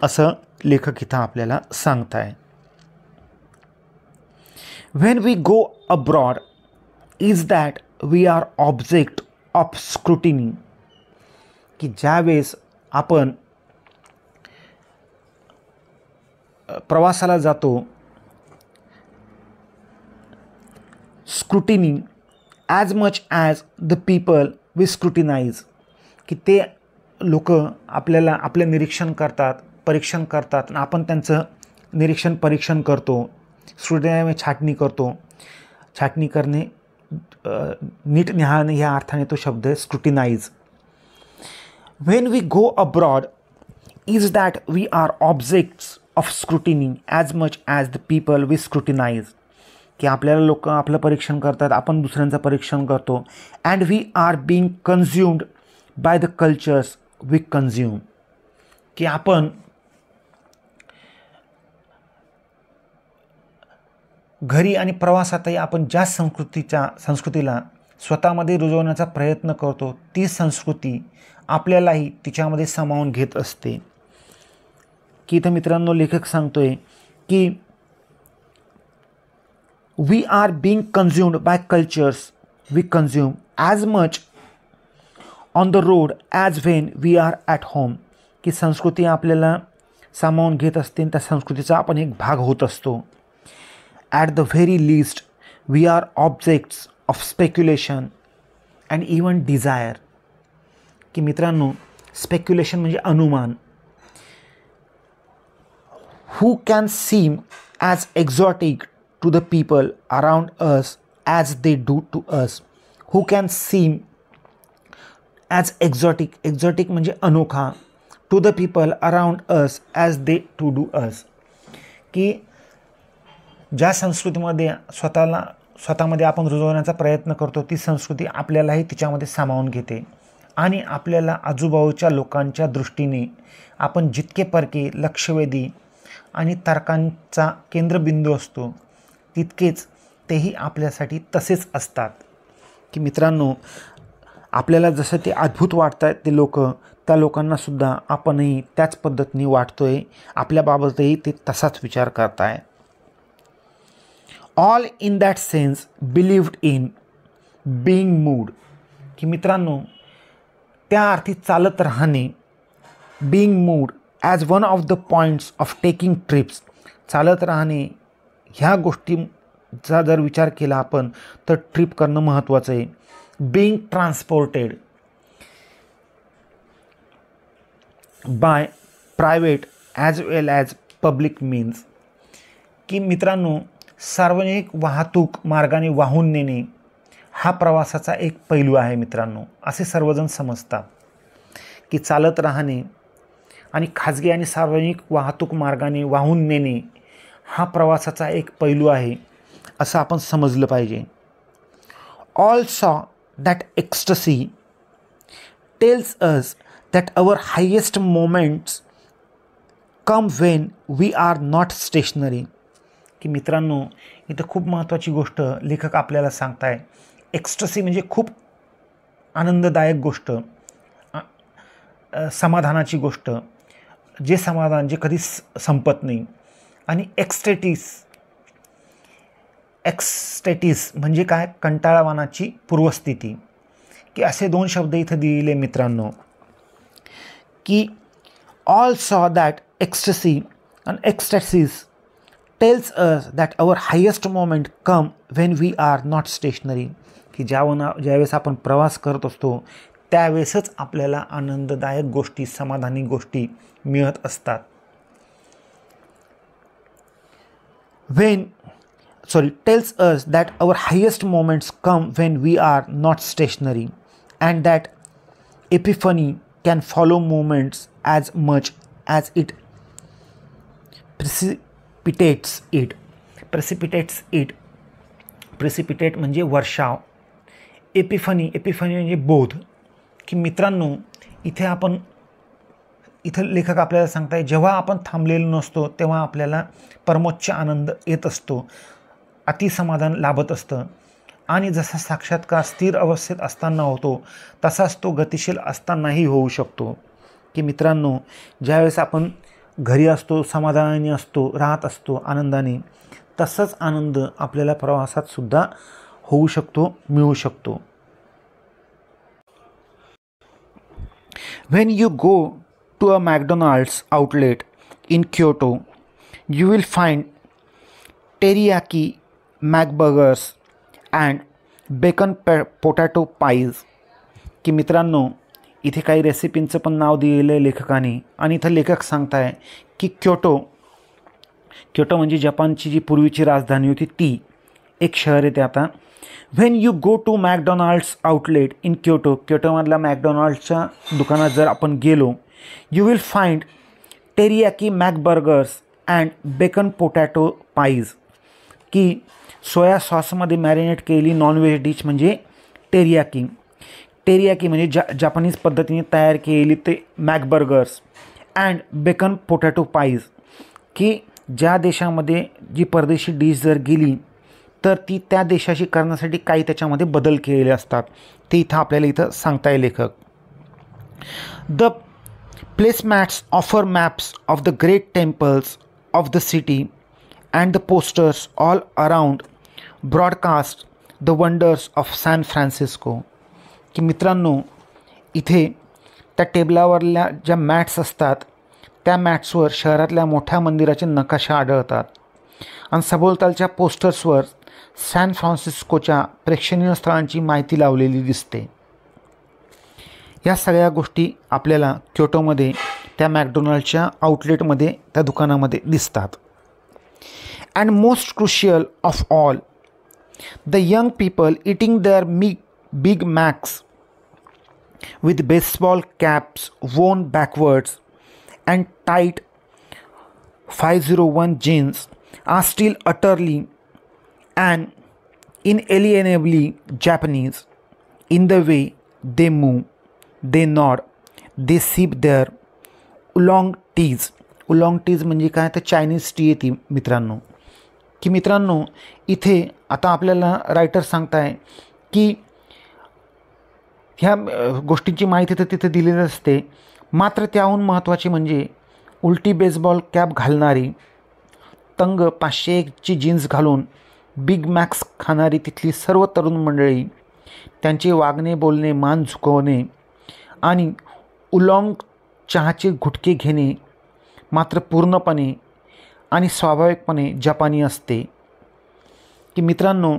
असं लेखक इथं आपल्याला सांगताय. When we go abroad, is that we are object of scrutiny. की ज्यावेळेस आपण प्रवासाला जातो, scrutiny as much as the people we scrutinise. की ते लोक आपल्याला आपले निरीक्षण करतात, परीक्षण करतात आणि आपण त्यांचं निरीक्षण परीक्षण करतो. स्क्रुटिनाइज छाटणी करतो. छाटणी करणे, नीट निहाळणे ह्या अर्थाने तो शब्द आहे scrutinise. When we go abroad is that we are objects of scrutiny as much as the people we scrutinise. की आपल्याला लोक आपलं परीक्षण करतात, आपण दुसऱ्यांचं परीक्षण करतो. And we are being consumed by the cultures we consume. की आपण घरी आणि प्रवासातही आपण ज्या संस्कृतीला स्वतःमध्ये रुजवण्याचा प्रयत्न करतो, ती संस्कृती आपल्यालाही तिच्यामध्ये सामावून घेत असते. की इथं मित्रांनो लेखक सांगतोय की we are being consumed by cultures we consume as much on the road as when we are at home. की संस्कृती आपल्याला सामावून घेत असते, त्या संस्कृतीचा आपण एक भाग होत असतो. At the very least, we are objects of speculation and even desire. की मित्रांनो स्पेक्युलेशन म्हणजे अनुमान. Who can seem as exotic to the people around us as they do to us. Who can seem as exotic. Exotic म्हणजे अनोखा. To the people around us as they to do us. की ज्या संस्कृतीमध्ये स्वतःमध्ये आपण रुजवण्याचा प्रयत्न करतो, ती संस्कृती आपल्यालाही तिच्यामध्ये सामावून घेते. आणि आपल्याला आजूबाजूच्या लोकांच्या दृष्टीने आपण जितके परके, लक्षवेधी आणि तर्कांचा केंद्रबिंदू असतो, तितकेच तेही आपल्यासाठी तसेच असतात. की मित्रांनो आपल्याला जसं ते अद्भुत वाटत आहेत ते लोक, त्या लोकांनासुद्धा आपणही त्याच पद्धतीने वाटतोय, आपल्याबाबतही ते तसाच विचार करताय. All in that sense believed in being mood. की मित्रांनो त्या अर्थी चालत राहणे, being mood as one of the points of taking trips. चालत राहणे ह्या गोष्टीचा जर विचार केला आपण तर ट्रिप करणं महत्त्वाचं आहे. Being transported by private as well as public means. की मित्रांनो सार्वजनिक वाहतूक मार्गाने वाहून नेणे हा प्रवासाचा एक पैलू आहे मित्रांनो, असे सर्वजण समजतात. की चालत राहणे आणि खाजगी आणि सार्वजनिक वाहतूक मार्गाने वाहून नेणे हा प्रवासाचा एक पैलू आहे असं आपण समजलं पाहिजे. Also that ecstasy tells us that our highest moments come when we are not stationary. की मित्रांनो इथं खूप महत्त्वाची गोष्ट लेखक आपल्याला सांगताय. एक्स्टसी म्हणजे खूप आनंददायक गोष्ट, समाधानाची गोष्ट, जे समाधान जे कधी संपत नाही. आणि एक्स्टेटिस म्हणजे काय, कंटाळवानाची पूर्वस्थिती. की असे 2 शब्द इथं दिलेले मित्रांनो, की ऑल सॉ that ecstasy and ecstasis tells us that our highest moment come when we are not stationary. की ज्यावेळेस आपण प्रवास करत असतो त्यावेळेसच आपल्याला आनंददायक गोष्टी, समाधानी गोष्टी मिळत असतात. tells us that our highest moments come when we are not stationary and that epiphany can follow moments as much as it precipitates it. Precipitate म्हणजे वर्षाव. एपिफनी म्हणजे बोध. की मित्रांनो इथं लेखक आपल्याला सांगताय, जेव्हा आपण थांबलेलो नसतो तेव्हा आपल्याला परमोच्च आनंद येत असतो, अतिसमाधान लाभत असतं. आणि जसा साक्षात्कार स्थिर अवस्थेत असताना होतो तसाच तो गतिशील असतानाही होऊ शकतो. की मित्रांनो, ज्यावेळेस आपण घरी असतो, समाधानाने असतो, राहत असतो आनंदाने, तसाच आनंद आपल्याला प्रवासात सुद्धा होऊ शकतो, मिळू शकतो. When you go to a McDonald's outlet in Kyoto, you will find teriyaki McBurgers and bacon potato pies. की मित्रांनो, इथे काही रेसिपींचं पण नाव दिलेलं आहे लेखकाने. आणि इथं लेखक सांगताय की क्योटो म्हणजे जपानची जी पूर्वीची राजधानी होती ती एक शहर आहे ते आता. When you go to McDonald's outlet in क्योटोमधल्या मॅकडोनाल्ड्सच्या दुकानात जर आपण गेलो, you will find teriyaki McBurgers and bacon potato pies. की सोया सॉसमध्ये मॅरिनेट केलेली नॉनव्हेज डिश म्हणजे टेरियाकी म्हणजे जापानीज पद्धतीने तयार केलेली ते McBurgers and bacon potato pies. की ज्या देशामध्ये जी परदेशी डिश जर गेली तर ती त्या देशाशी करण्यासाठी काही त्याच्यामध्ये बदल केलेले असतात, ते इथं आपल्याला इथं सांगताय लेखक. The placemats offer maps of the great temples of the city and the posters all around broadcast the wonders of San Francisco. की मित्रांनो, इथे त्या टेबलावरल्या ज्या मॅट्स असतात त्या मॅट्सवर शहरातल्या मोठ्या मंदिराचे नकाशा आढळतात आणि सभोवतालच्या पोस्टर्सवर सॅन फ्रान्सिस्कोच्या प्रेक्षणीय स्थळांची माहिती लावलेली दिसते. या सगळ्या गोष्टी आपल्याला क्योटोमध्ये त्या मॅकडोनाल्डच्या आउटलेटमध्ये, त्या दुकानामध्ये दिसतात. And most crucial of all, the young people eating their Big Macs with baseball caps worn backwards and tight 501 jeans are still utterly and inalienably Japanese in the way they move, they nod, they sip their oolong teas. Oolong teas म्हणजे काय, तर Chinese T येते मित्रांनो. की मित्रांनो, इथे आता आपल्याला रायटर सांगताय की ह्या गोष्टींची माहिती तर तिथे दिलेली असते, मात्र त्याहून महत्त्वाची म्हणजे उलटी बेसबॉल कॅप घालणारी, तंग 501ची जीन्स घालून बिग मॅक्स खाणारी तिथली सर्व तरुण मंडळी, त्यांचे वागणे, बोलणे, मान झुकवणे आणि उलॉंग चहाचे घुटके घेणे मात्र पूर्णपणे आणि स्वाभाविकपणे जपानी असते. की मित्रांनो,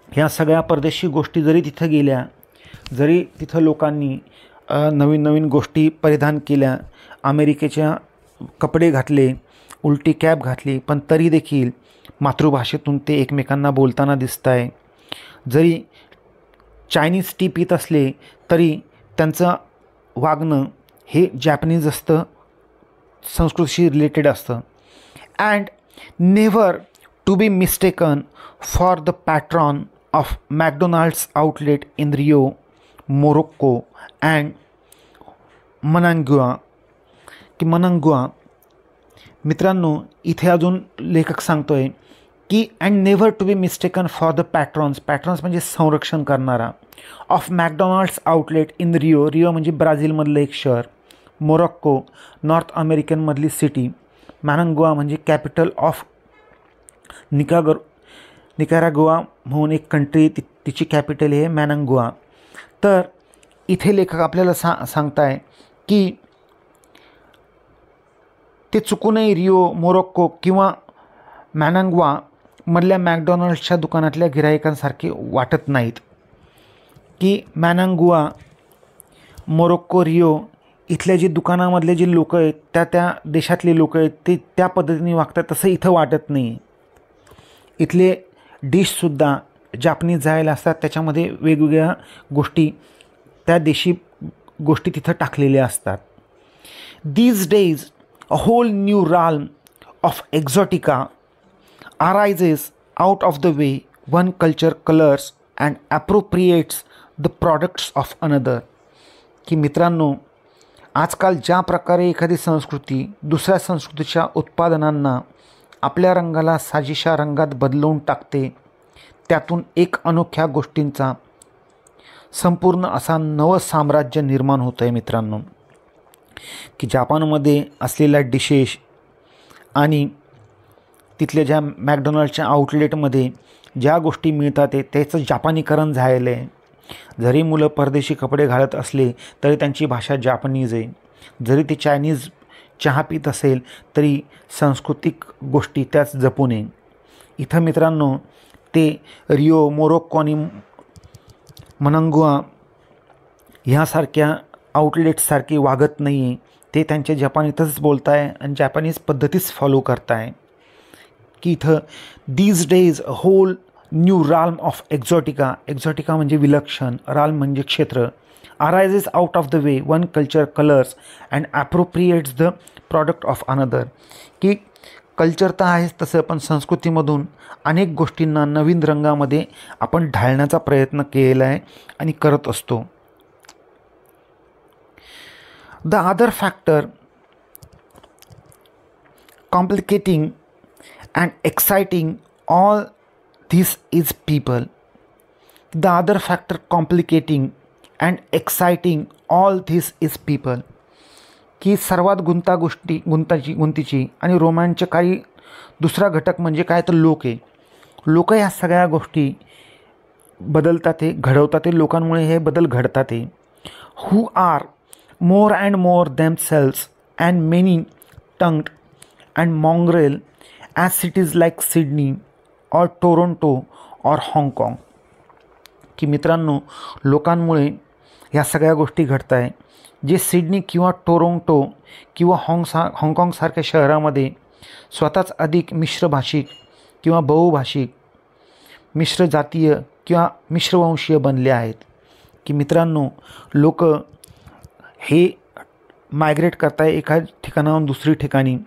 ह्या सगळ्या परदेशी गोष्टी जरी तिथं गेल्या, जरी तिथं लोकांनी नवीन नवीन गोष्टी परिधान केल्या, अमेरिकेच्या कपडे घातले, उलटी कॅप घातली, पण तरी देखील मातृभाषेतून ते एकमेकांना बोलताना दिसत आहे. जरी चायनीज टी पीत असले तरी त्यांचं वागणं हे जॅपनीज असतं, संस्कृतीशी रिलेटेड असतं. And never to be mistaken for the patron of McDonald's outlet in Rio, Morocco and Managua. मित्रांनो, इथे अजून लेखक सांगतोय की and never to be mistaken for the patrons म्हणजे संरक्षण करणारा, of McDonald's outlet in Rio. Rio म्हणजे ब्राझीलमधलं एक शहर. मोरक्को नॉर्थ अमेरिकनमधली सिटी. मॅनांगुआ म्हणजे कॅपिटल ऑफ निकारागुआ म्हणून एक कंट्री, तिची कॅपिटल आहे मॅनांगुआ. तर इथे लेखक आपल्याला सांगताय की ते चुकूनही रिओ, मोरक्को किंवा मॅनांगुआ मधल्या मॅकडॉनल्ड्सच्या दुकानातल्या गिरायकांसारखे वाटत नाहीत. की मॅनांगुआ, मोरक्को, रिओ इथल्या जे दुकानामधले जे लोक आहेत, त्या देशातले लोक आहेत, ते त्या पद्धतीने वागतात, तसं इथं वाटत नाही. इथले डिशसुद्धा जापनीज जायला असतात, त्याच्यामध्ये वेगवेगळ्या गोष्टी, त्या देशी गोष्टी तिथं टाकलेल्या असतात. These days a whole new realm of exotica arises out of the way one culture colors and appropriates the products of another. की मित्रांनो, आजकाल ज्या प्रकारे एखादी संस्कृती दुसऱ्या संस्कृतीच्या उत्पादनांना आपल्या रंगाला साजेशा रंगात बदलवून टाकते, त्यातून एक अनोख्या गोष्टींचा संपूर्ण असा नवं साम्राज्य निर्माण होतं आहे. मित्रांनो, की जापानमध्ये असलेल्या डिशेस आणि तिथल्या ज्या मॅकडॉनल्डच्या आउटलेटमध्ये ज्या गोष्टी मिळतात त्याचं जापानीकरण झालेलं आहे. जरी मुलं परदेशी कपडे घालत असले तरी त्यांची भाषा जापनीज आहे. जरी ते चायनीज चहा पीत असेल तरी सांस्कृतिक गोष्टी त्याच जपून आहे. इथं मित्रांनो ते रिओ, मोरोक्को आणि मनांगुआ ह्यासारख्या आउटलेट्ससारखे वागत नाही आहे. ते त्यांच्या जपानीतच बोलत आहे आणि जॅपनीज पद्धतीच फॉलो करत आहे. की इथं these days whole new realm of exotica. Exotica म्हणजे विलक्षण, realm म्हणजे क्षेत्र. Arises out of the way one culture colours and appropriates the product of another. की कल्चर तर आहेच तसं, पण संस्कृतीमधून अनेक गोष्टींना नवीन रंगामध्ये आपण ढाळण्याचा प्रयत्न केलेला आहे आणि करत असतो. The other factor complicating and exciting all this is people. The other factor complicating and exciting all this is people. की सर्वात गुंतीची आणि रोमांचकारी दुसरा घटक म्हणजे काय तर लोक आहे. लोक ह्या सगळ्या गोष्टी बदलतात, ते घडवतात, ते लोकांमुळे हे बदल घडतात. ते who are more and more themselves and many tongued and mongrel as cities like Sydney or Toronto or Hong Kong. की मित्रांनो, लोकांमुळे ह्या सगळ्या गोष्टी घडत आहे. जे सिडनी किंवा टोरोंटो किंवा हाँगकाँगसारख्या शहरामध्ये स्वतःच अधिक मिश्रभाषिक किंवा बहुभाषिक, मिश्र जातीय किंवा मिश्रवंशीय बनले आहेत. की मित्रांनो, लोक हे मायग्रेट करत आहे एका ठिकाणाहून दुसरी ठिकाणी,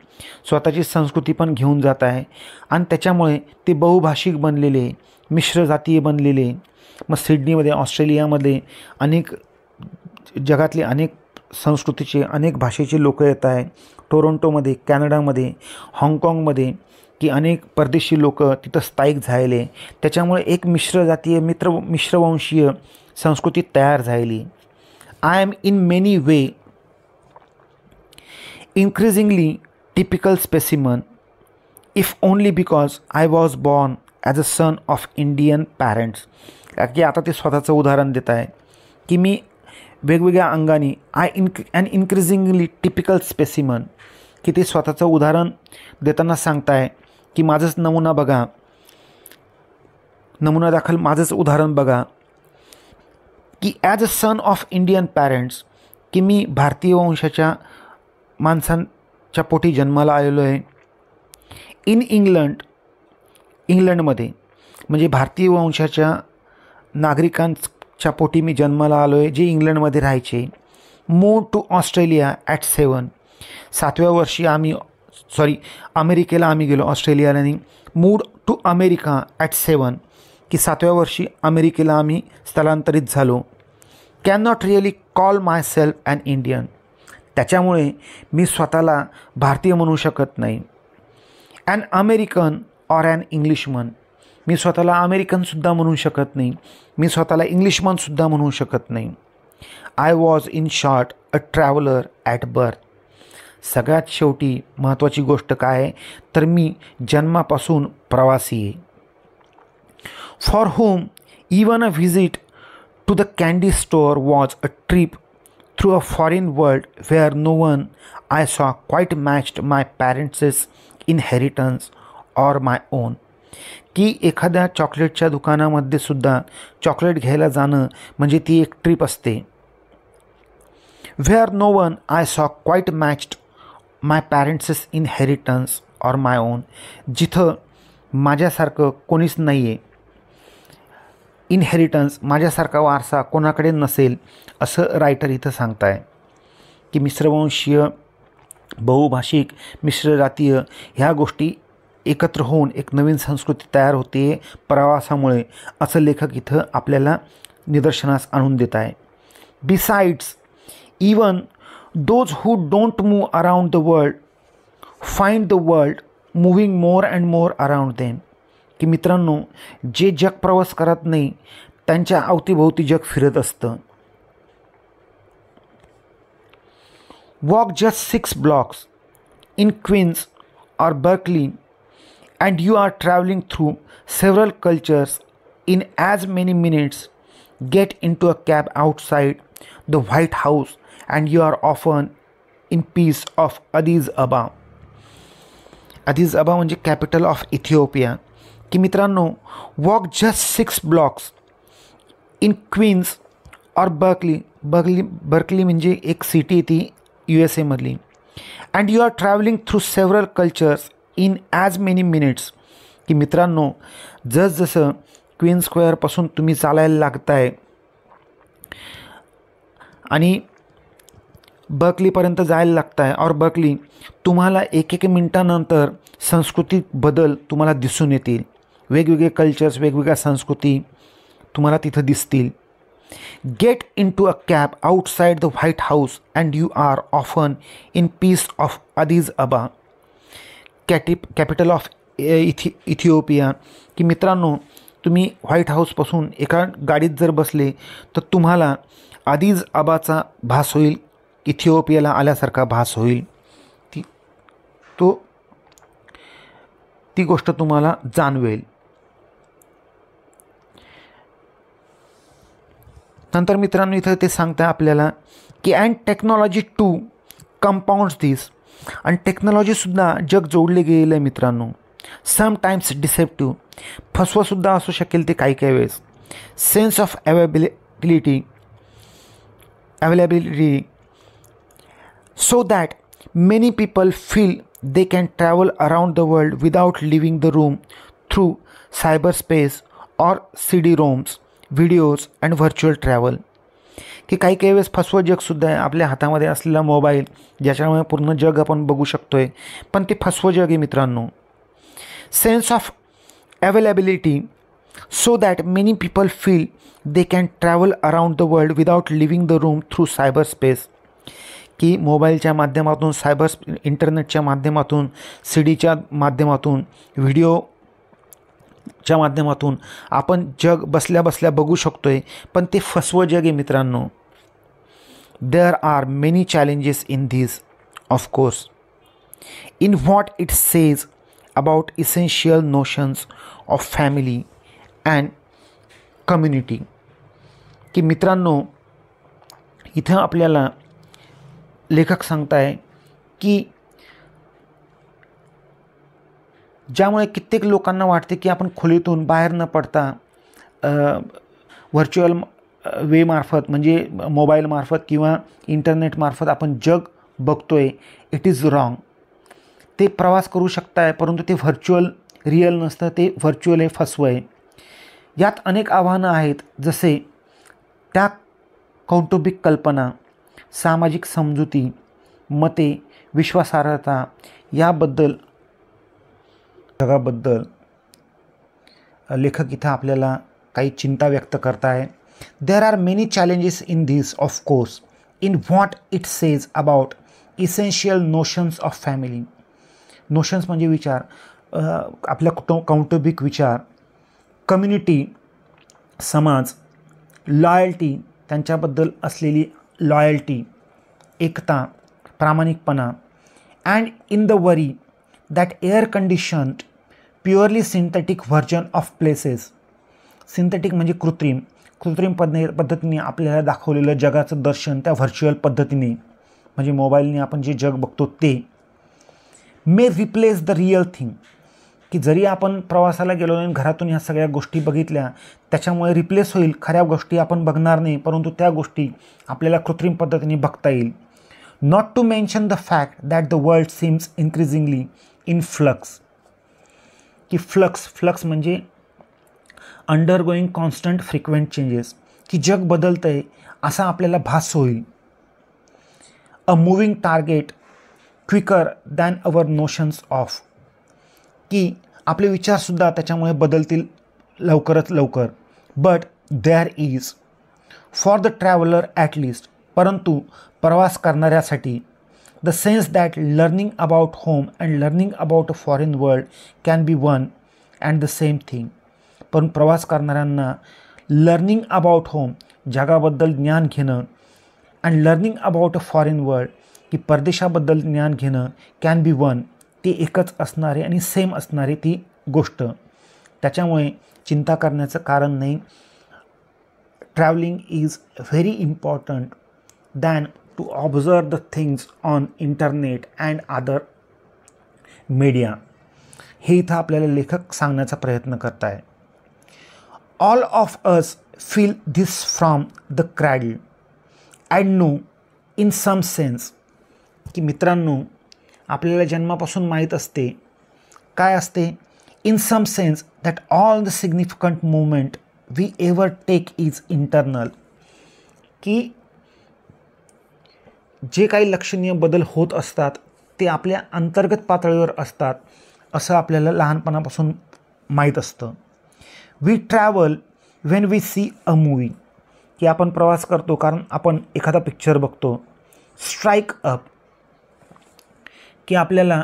स्वतःची संस्कृती पण घेऊन जात आहे आणि त्याच्यामुळे ते बहुभाषिक बनलेले, मिश्र जातीय बनलेले. मग सिडनीमध्ये, ऑस्ट्रेलियामध्ये अनेक जगातले अनेक संस्कृतीचे, अनेक भाषेचे लोक येत आहे. टोरोंटोमध्ये, कॅनडामध्ये, हाँगकाँगमध्ये की अनेक परदेशी लोक तिथं स्थायिक झालेले. त्याच्यामुळे एक मिश्र जातीय, मिश्रवंशीय संस्कृती तयार झालेली. I am in many way increasingly typical specimen, if only because I was born as a son of Indian parents. की आता ते स्वतःचं उदाहरण देत आहे की मी वेगवेगळ्या अंगाने an increasingly typical specimen, की ते स्वतःचं उदाहरण देताना सांगताय की माझंच नमुना बघा, नमुना दाखल माझंच उदाहरण बघा. की as a son of Indian parents, की मी भारतीय वंशाच्या माणसांच्या पोटी जन्माला आलेलो आहे. इन इंग्लंडमध्ये म्हणजे भारतीय वंशाच्या नागरिकांच्या पोटी मी जन्माला आलो आहे, जे इंग्लंडमध्ये राहायचे. मूव टू ऑस्ट्रेलिया ॲट 7व्या वर्षी अमेरिकेला आम्ही गेलो, ऑस्ट्रेलियाला नाही. मूव टू अमेरिका ॲट 7, की 7व्या वर्षी अमेरिकेला आम्ही स्थलांतरित झालो. Can not really call myself an Indian. त्याच्यामुळे मी स्वतःला भारतीय म्हणू शकत नाही. An American or an Englishman. मी स्वतःला अमेरिकनसुद्धा म्हणू शकत नाही, मी स्वतःला इंग्लिशमनसुद्धा म्हणू शकत नाही. I was in short a traveller at birth. सगळ्यात शेवटी महत्त्वाची गोष्ट काय आहे तर मी जन्मापासून प्रवासी आहे. For home even a visit to the candy store was a trip through a foreign world where no one I saw quite matched my parents' inheritance or my own. की एखाद्या चॉकलेटच्या दुकानामध्ये सुद्धा चॉकलेट घ्यायला जाणं म्हणजे ती एक ट्रिप असते. Where no one I saw quite matched my parents' inheritance or my own. जिथं माझ्यासारखं कोणीच नाही आहे, इनहेरिटन्स माझ्यासारखा वारसा कोणाकडे नसेल असं रायटर इथं सांगताय. की मिश्रवंशीय, बहुभाषिक, मिश्रजातीय ह्या गोष्टी एकत्र होऊन एक नवीन संस्कृती तयार होते प्रवासामुळे, असं लेखक इथं आपल्याला निदर्शनास आणून देत आहे. Besides even those who don't move around the world find the world moving more and more around them. की मित्रांनो, जे जग प्रवास करत नाही त्यांच्या अवतीभोवती जग फिरत असतं. Walk just 6 blocks in Queens or Berkeley and you are traveling through several cultures in as many minutes. Get into a cab outside the White House and you are often in peace of Addis Ababa. Addis Ababa म्हणजे capital of Ethiopia. की मित्रांनो, walk just 6 blocks in Queens और Berkeley म्हणजे एक city ती USA मधली. And you are travelling through several cultures in as many minutes. की मित्रांनो, जसजसं क्वीन स्क्वेअरपासून तुम्ही चालायला लागताय आणि बर्कलीपर्यंत जायला लागताय और बर्कली, तुम्हाला एक मिनिटानंतर सांस्कृतिक बदल तुम्हाला दिसून येतील. वेगवेगळे कल्चर्स, वेगवेगळ्या संस्कृती तुम्हाला तिथं दिसतील. Get into a cab outside the White House and you are often in peace of Addis Ababa, capital of Ethiopia. की मित्रांनो, तुम्ही व्हाईट हाऊसपासून एका गाडीत जर बसले तर तुम्हाला अदीज अबाचा भास होईल, इथिओपियाला आल्यासारखा भास होईल. ती गोष्ट तुम्हाला जाणवेल. नंतर मित्रांनो इथं ते सांगतं आपल्याला की अँड टेक्नॉलॉजी टू कंपाऊंड्स दिस. आणि टेक्नॉलॉजीसुद्धा जग जोडले गेलेलं आहे मित्रांनो. समटाईम्स डिसेप्टिव्ह, फसवंसुद्धा असू शकेल ते काही वेळेस. Sense of availability so that many people feel they can travel around the world without living the room through cyber space or CD roams, videos and virtual travel. की काही वेळेस फसवं जगसुद्धा आहे. आपल्या हातामध्ये असलेला मोबाईल ज्याच्यामुळे पूर्ण जग आपण बघू शकतो आहे, पण ते फसवं जग आहे मित्रांनो. Sense of availability so that many people feel they can travel around the world without living the room through cyber space. की मोबाईलच्या माध्यमातून, इंटरनेटच्या माध्यमातून, CDच्या माध्यमातून, व्हिडिओच्या माध्यमातून आपण जग बसल्या बसल्या बघू शकतो आहे, पण ते फसवं जग आहे मित्रांनो. There are many challenges in this of course in what it says about essential notions of family and community. की मित्रांनो, इथं आपल्याला लेखक सांगताय की ज्यामुळे कित्येक लोकांना वाटते की आपण खोलीतून बाहेर न पडता व्हर्च्युअल वेमार्फत म्हणजे मोबाईलमार्फत किंवा इंटरनेटमार्फत आपण जग बघतो आहे. It is wrong. ते प्रवास करू शकताय, परंतु ते व्हर्च्युअल रिअल नसतं, ते व्हर्च्युअल आहे, फसवं आहे. यात अनेक आव्हानं आहेत, जसे त्या कौटुंबिक कल्पना, सामाजिक समजुती, मते, विश्वासार्हता याबद्दल जगाबद्दल लेखक इथं आपल्याला काही चिंता व्यक्त करत आहे. There are many challenges in this of course in what it says about essential notions of family. Notions म्हणजे विचार, आपल्या कौटुंबिक विचार, कम्युनिटी, समाज, लॉयल्टी, त्यांच्याबद्दल असलेली लॉयल्टी, एकता, प्रामाणिकपणा, and in the worry that air conditioned purely synthetic version of places. Synthetic म्हणजे कृत्रिम पद्धतीने आपल्याला दाखवलेलं जगाचं दर्शन त्या व्हर्च्युअल पद्धतीने म्हणजे मोबाईलने आपण जे जग बघतो ते मे रिप्लेस द रिअल थिंग. की जरी आपण प्रवासाला गेलो आणि घरातून ह्या सगळ्या गोष्टी बघितल्या त्याच्यामुळे रिप्लेस होईल, खऱ्या गोष्टी आपण बघणार नाही, परंतु त्या गोष्टी आपल्याला कृत्रिम पद्धतीने बघता येईल. Not to mention the fact that the world seems increasingly in flux. की फ्लक्स म्हणजे अंडरगोईंग कॉन्स्टंट फ्रिक्वेंट चेंजेस, की जग बदलतं आहे असा आपल्याला भास होईल. A moving target quicker than our notions of. की आपले विचारसुद्धा त्याच्यामुळे बदलतील लवकरच लवकर. But there is for the traveller at least, परंतु प्रवास करणाऱ्यासाठी the sense that learning about home and learning about a foreign world can be one and the same thing. पण प्रवास करणाऱ्यांना लर्निंग अबाउट होम, जगाबद्दल ज्ञान घेणं, and learning about a foreign world, की परदेशाबद्दल ज्ञान घेणं, कॅन बी वन, ती एकच असणारे आणि सेम असणारी ती गोष्ट. त्याच्यामुळे चिंता करण्याचं कारण नाही. Travelling is very important than to observe the things on internet and other media. हे इथं आपल्याला लेखक सांगण्याचा प्रयत्न करत आहे. All of us feel this from the cradle and know in some sense. की मित्रांनो, आपल्याला जन्मापासून माहीत असते, काय असते, in some sense that all the significant movement we ever take is internal. की जे काही लक्षणीय बदल होत असतात ते आपल्या अंतर्गत पातळीवर असतात असं आपल्याला लहानपणापासून माहीत असतं. We travel when we see a movie, की आपण प्रवास करतो कारण आपण एखादा पिक्चर बघतो. स्ट्राईक अप, की आपल्याला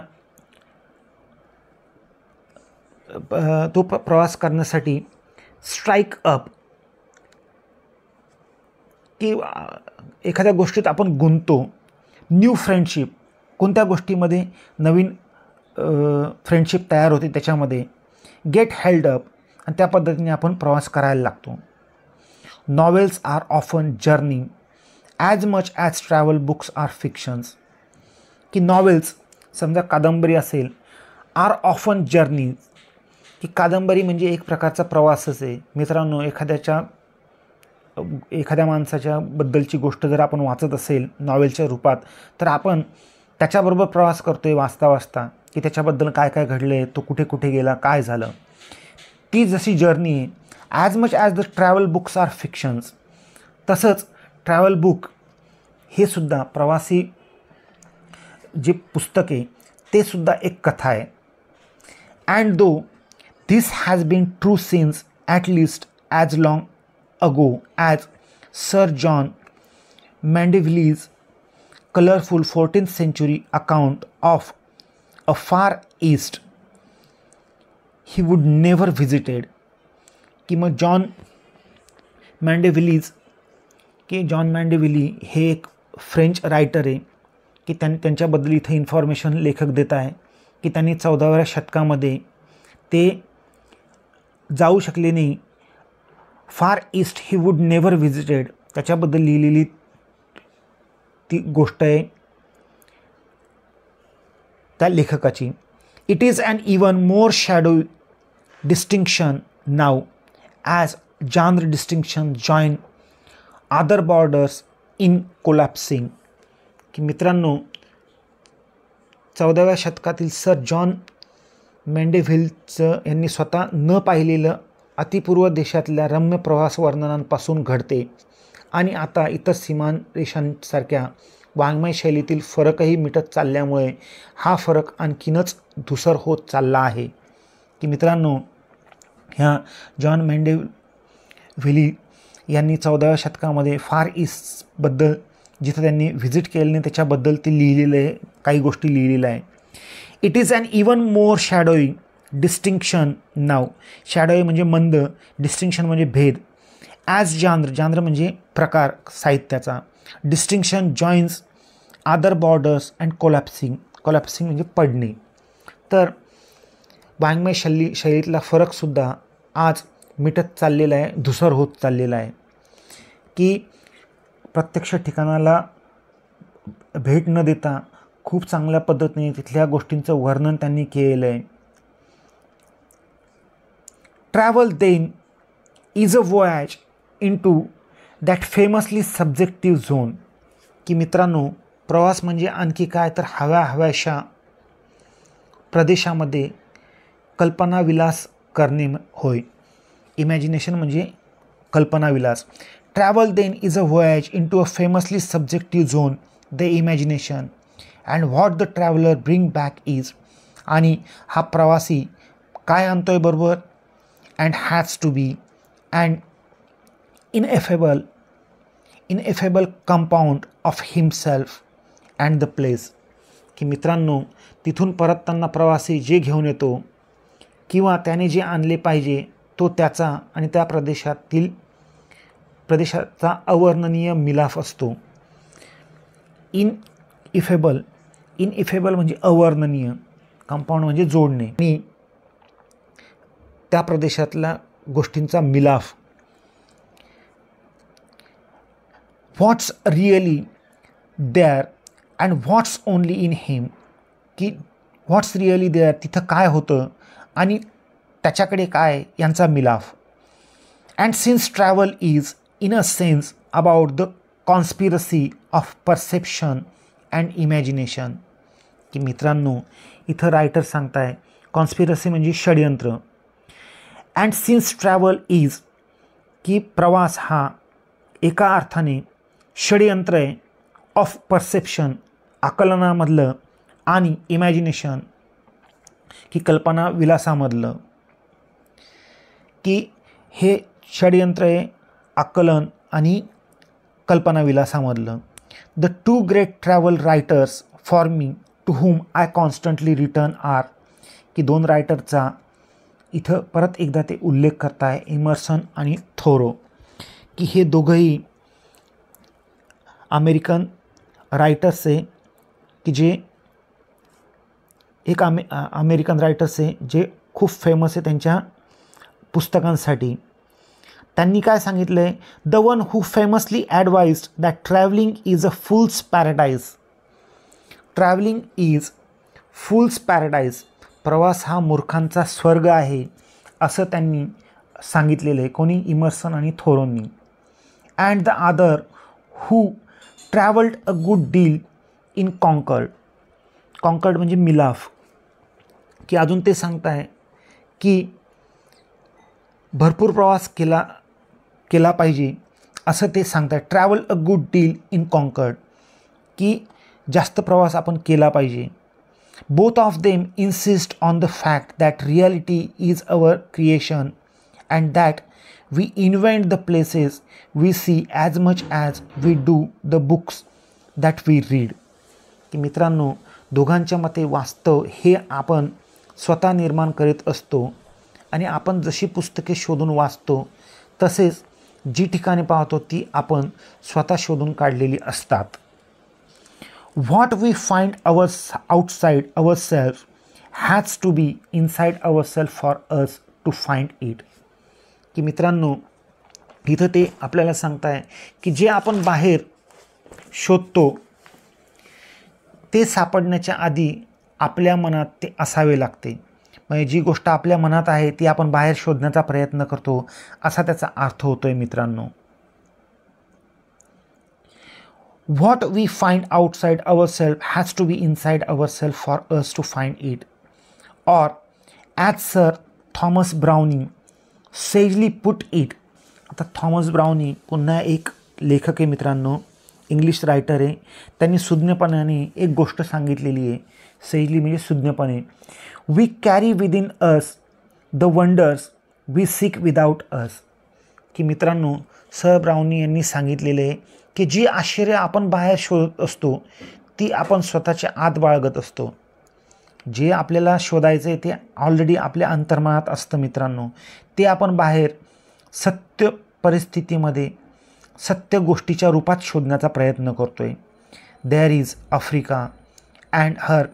तो प्रवास करण्यासाठी स्ट्राईक अप, की एखाद्या गोष्टीत आपण गुंततो. न्यू फ्रेंडशिप, कोणत्या गोष्टीमध्ये नवीन फ्रेंडशिप तयार होते त्याच्यामध्ये. गेट हेल्ड अप, आणि त्या पद्धतीने आपण प्रवास करायला लागतो. Novels are often journey as much as travel books are fictions. की नॉवेल्स, समजा कादंबरी असेल, आर ऑफन जर्नी, की कादंबरी म्हणजे एक प्रकारचा प्रवासच आहे. मित्रांनो, एखाद्या माणसाच्या बद्दलची गोष्ट जर आपण वाचत असेल नॉवेलच्या रूपात, तर आपण त्याच्याबरोबर प्रवास करतो आहे वाचता की त्याच्याबद्दल काय काय घडलं आहे, तो कुठे कुठे गेला, काय झालं. ती जशी जर्नी आहे. As much as the travel books are fictions, तसंच ट्रॅव्हल बुक हे सुद्धा प्रवासी जे पुस्तक आहे ते सुद्धा एक कथा आहे. And though this has been true since at least as long ago as sir John Mandeville's colourful 14th century account of a far east he would never visited. की मग जॉन मॅन्डेव्हिली हे एक फ्रेंच रायटर आहे, की त्यांच्याबद्दल इथं information लेखक देत आहे की त्यांनी 14व्या शतकामध्ये ते जाऊ शकले नाही. Far East he would never visited, त्याच्याबद्दल लिहिलेली ती गोष्ट आहे त्या लेखकाची. It is an even more shadow distinction now as genre distinction join other borders in collapsing. की मित्रांनो, 14व्या शतकातील सर जॉन मॅन्डेव्हिलचं यांनी स्वतः न पाहिलेलं अतिपूर्व देशातल्या रम्य प्रवास वर्णनांपासून घडते आणि आता इतर सीमारेषांसारख्या वाङ्मय शैलीतील फरकही मिटत चालल्यामुळे हा फरक आणखीनच धुसर होत चालला आहे. की मित्रांनो, ह्या जॉन मॅन्डेव्हिली यांनी 14व्या शतकामध्ये फार ईस्टबद्दल जिथं त्यांनी व्हिजिट केलं नाही त्याच्याबद्दल ते लिहिलेलं आहे, काही गोष्टी लिहिलेल्या आहे. It is an even more shadowing distinction नाव, शॅडोई म्हणजे मंद, डिस्टिंक्शन म्हणजे भेद. ॲज जांद्र म्हणजे प्रकार साहित्याचा. Distinction joins other borders and collapsing म्हणजे पडणे. तर वाङ्मय शैलीतला फरकसुद्धा आज मिटत चाललेला आहे, धुसर होत चाललेला आहे, की प्रत्यक्ष ठिकाणाला भेट न देता खूप चांगल्या पद्धतीने तिथल्या गोष्टींचं वर्णन त्यांनी केलेलं आहे. Travel then is a voyage into that famously subjective zone, की मित्रांनो प्रवास म्हणजे आणखी काय तर हव्याशा प्रदेशामध्ये कल्पनाविलास करणे होय. इमॅजिनेशन म्हणजे कल्पनाविलास. Travel then is a voyage into a famously subjective zone, the imagination, and what the traveller bring back is, आणि हा प्रवासी काय आणतोय बरोबर, and has to be and ineffable compound of himself and the place, की मित्रांनो तिथून परतताना प्रवासी जे घेऊन येतो किंवा त्याने जे आणले पाहिजे तो त्याचा आणि त्या प्रदेशाचा अवर्णनीय मिलाफ असतो. इनइफेबल म्हणजे अवर्णनीय, कंपाऊंड म्हणजे जोडणे, आणि त्या प्रदेशातल्या गोष्टींचा मिलाफ. What's really there and what's only in him, की व्हॉट्स रिअली देअर तिथं काय होतं आणि त्याच्याकडे काय यांचा मिलाफ. And since travel is in a sense about the conspiracy of perception and imagination, की मित्रांनो इथं रायटर सांगताय कॉन्स्पिरसी म्हणजे षडयंत्र. अँड सिन्स ट्रॅव्हल इज, की प्रवास हा एका अर्थाने षडयंत्र आहे, ऑफ परसेप्शन आकलनामधलं, आणि इमॅजिनेशन की कल्पना विलासामधलं, की हे षडयंत्र आहे आकलन आणि कल्पना विलासामधलं. The two great travel writers for me to whom I constantly return are, की दोन रायटरचा इथं परत एकदा ते उल्लेख करताय, इमर्सन आणि थोरो, की हे दोघंही अमेरिकन रायटर्स आहे, की जे एक अमेरिकन रायटर्स आहे जे खूप फेमस आहे त्यांच्या पुस्तकांसाठी. त्यांनी काय सांगितलं आहे, the one who famously advised that travelling is a fool's paradise. Travelling is fool's paradise, प्रवास हा मूर्खांचा स्वर्ग आहे असं त्यांनी सांगितलेलं आहे. कोणी, इमर्सन आणि थोरोंनी. And the other who travelled a good deal in Concord म्हणजे मिलाफ, की अजून ते सांगताय की भरपूर प्रवास केला पाहिजे असं ते सांगतात. Travel a good deal in Concord, की जास्त प्रवास आपण केला पाहिजे. Both of them insist on the fact that reality is our creation and that we invent the places we see as much as we do the books that we read, की मित्रांनो दोघांच्या मते वास्तव हे आपण स्वतः निर्माण करीत असतो आणि आपण जशी पुस्तके शोधून वाचतो तसेच जी ठिकाणे पाहतो ती आपण स्वतः शोधून काढलेली असतात. What we find outside our self has to be inside our self for us to find it, की मित्रांनो इथं ते आपल्याला सांगताय की जे आपण बाहेर शोधतो ते सापडण्याच्या आधी आपल्या मनात ते असावे लागते. म्हणजे जी गोष्ट आपल्या मनात आहे ती आपण बाहेर शोधण्याचा प्रयत्न करतो असा त्याचा अर्थ होतोय मित्रांनो. What we find outside our self has to be inside our self for us to find it, or as sir Thomas Browne sagely put it. आता थॉमस ब्राउनी पुन्हा एक लेखक आहे मित्रांनो, इंग्लिश रायटर आहे. त्यांनी सुज्ञपणाने एक गोष्ट सांगितलेली आहे, सेजली म्हणजे सुज्ञपणे. We carry within us the wonders we seek without us, की मित्रांनो सर ब्राउनी यांनी सांगितलेले आहे की जी आश्चर्य आपण बाहेर शोधत असतो ती आपण स्वतःच्या आत बाळगत असतो. जे आपल्याला शोधायचं आहे ते ऑलरेडी आपल्या अंतर्मनात असतं मित्रांनो. ते आपण बाहेर सत्य परिस्थितीमध्ये सत्य गोष्टीच्या रूपात शोधण्याचा प्रयत्न करतो आहे. There is Africa and her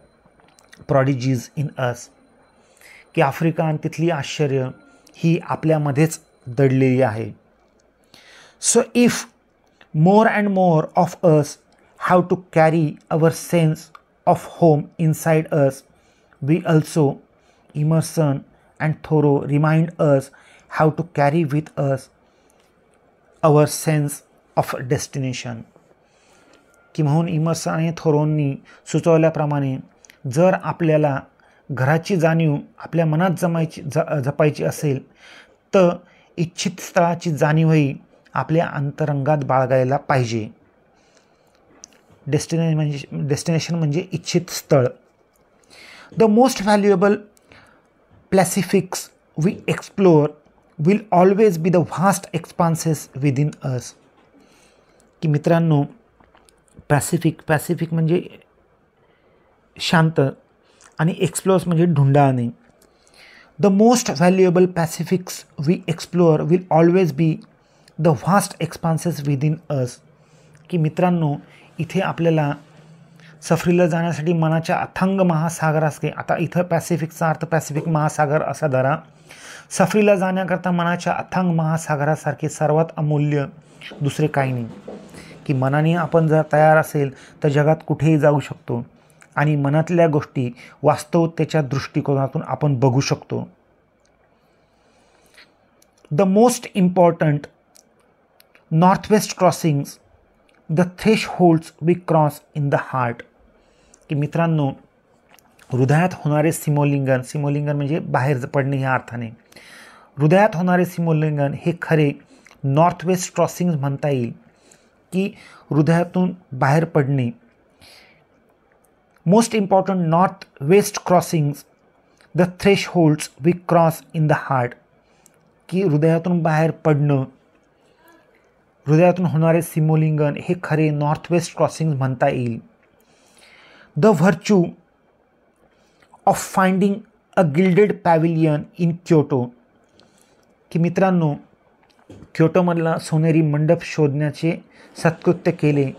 prodigies in us, की आफ्रिका आणि तिथली आश्चर्य ही आपल्यामध्येच दडलेली आहे. So if more and more of us have to carry our sense of home inside us, we also, Emerson and Thoreau remind us how to carry with us our sense of destination. की म्हणून immersion आणि थोरोंनी सुचवल्याप्रमाणे जर आपल्याला घराची जाणीव आपल्या मनात जपायची असेल तर इच्छित स्थळाची जाणीवही आपल्या अंतरंगात बाळगायला पाहिजे. डेस्टिनेशन म्हणजे इच्छित स्थळ. The most valuable Pacifics we explore will always be the vast expanses within us. की मित्रांनो, पॅसिफिक म्हणजे शांत आणि एक्सप्लोअर्स म्हणजे ढुंढाळणे. The most valuable Pacifics we explore will always be the vast expanses within us. की मित्रांनो, इथे आपल्याला सफरीला जाण्यासाठी मनाच्या अथांग महासागर असते. आता इथं पॅसिफिकचा अर्थ पॅसिफिक महासागर असा धरा. सफरीला जाण्याकरता मनाच्या अथांग महासागरासारखे सर्वात अमूल्य दुसरे काही नाही. की मनाने आपण जर तयार असेल तर जगात कुठेही जाऊ शकतो आणि मनातल्या गोष्टी वास्तवतेच्या दृष्टिकोनातून आपण बघू शकतो. The most important northwest crossings the thresholds we cross in the heart. की मित्रांनो, हृदयात होणारे सीमोल्लंघन म्हणजे बाहेर पडणे ह्या अर्थाने. हृदयात होणारे सीमोल्लंघन हे खरे नॉर्थवेस्ट क्रॉसिंग्स म्हणता येईल. की हृदयातून बाहेर पडणे. Most important north west crossings the thresholds we cross in the heart. की हृदयातून बाहेर पडणं, हृदयातून होणारे सीमोल्लंघन हे खरे नॉर्थवेस्ट क्रॉसिंग म्हणता येईल. The virtue of finding a gilded pavilion in Kyoto. की मित्रांनो, क्योटोमधला सोनेरी मंडप शोधण्याचे सत्कृत्य केले.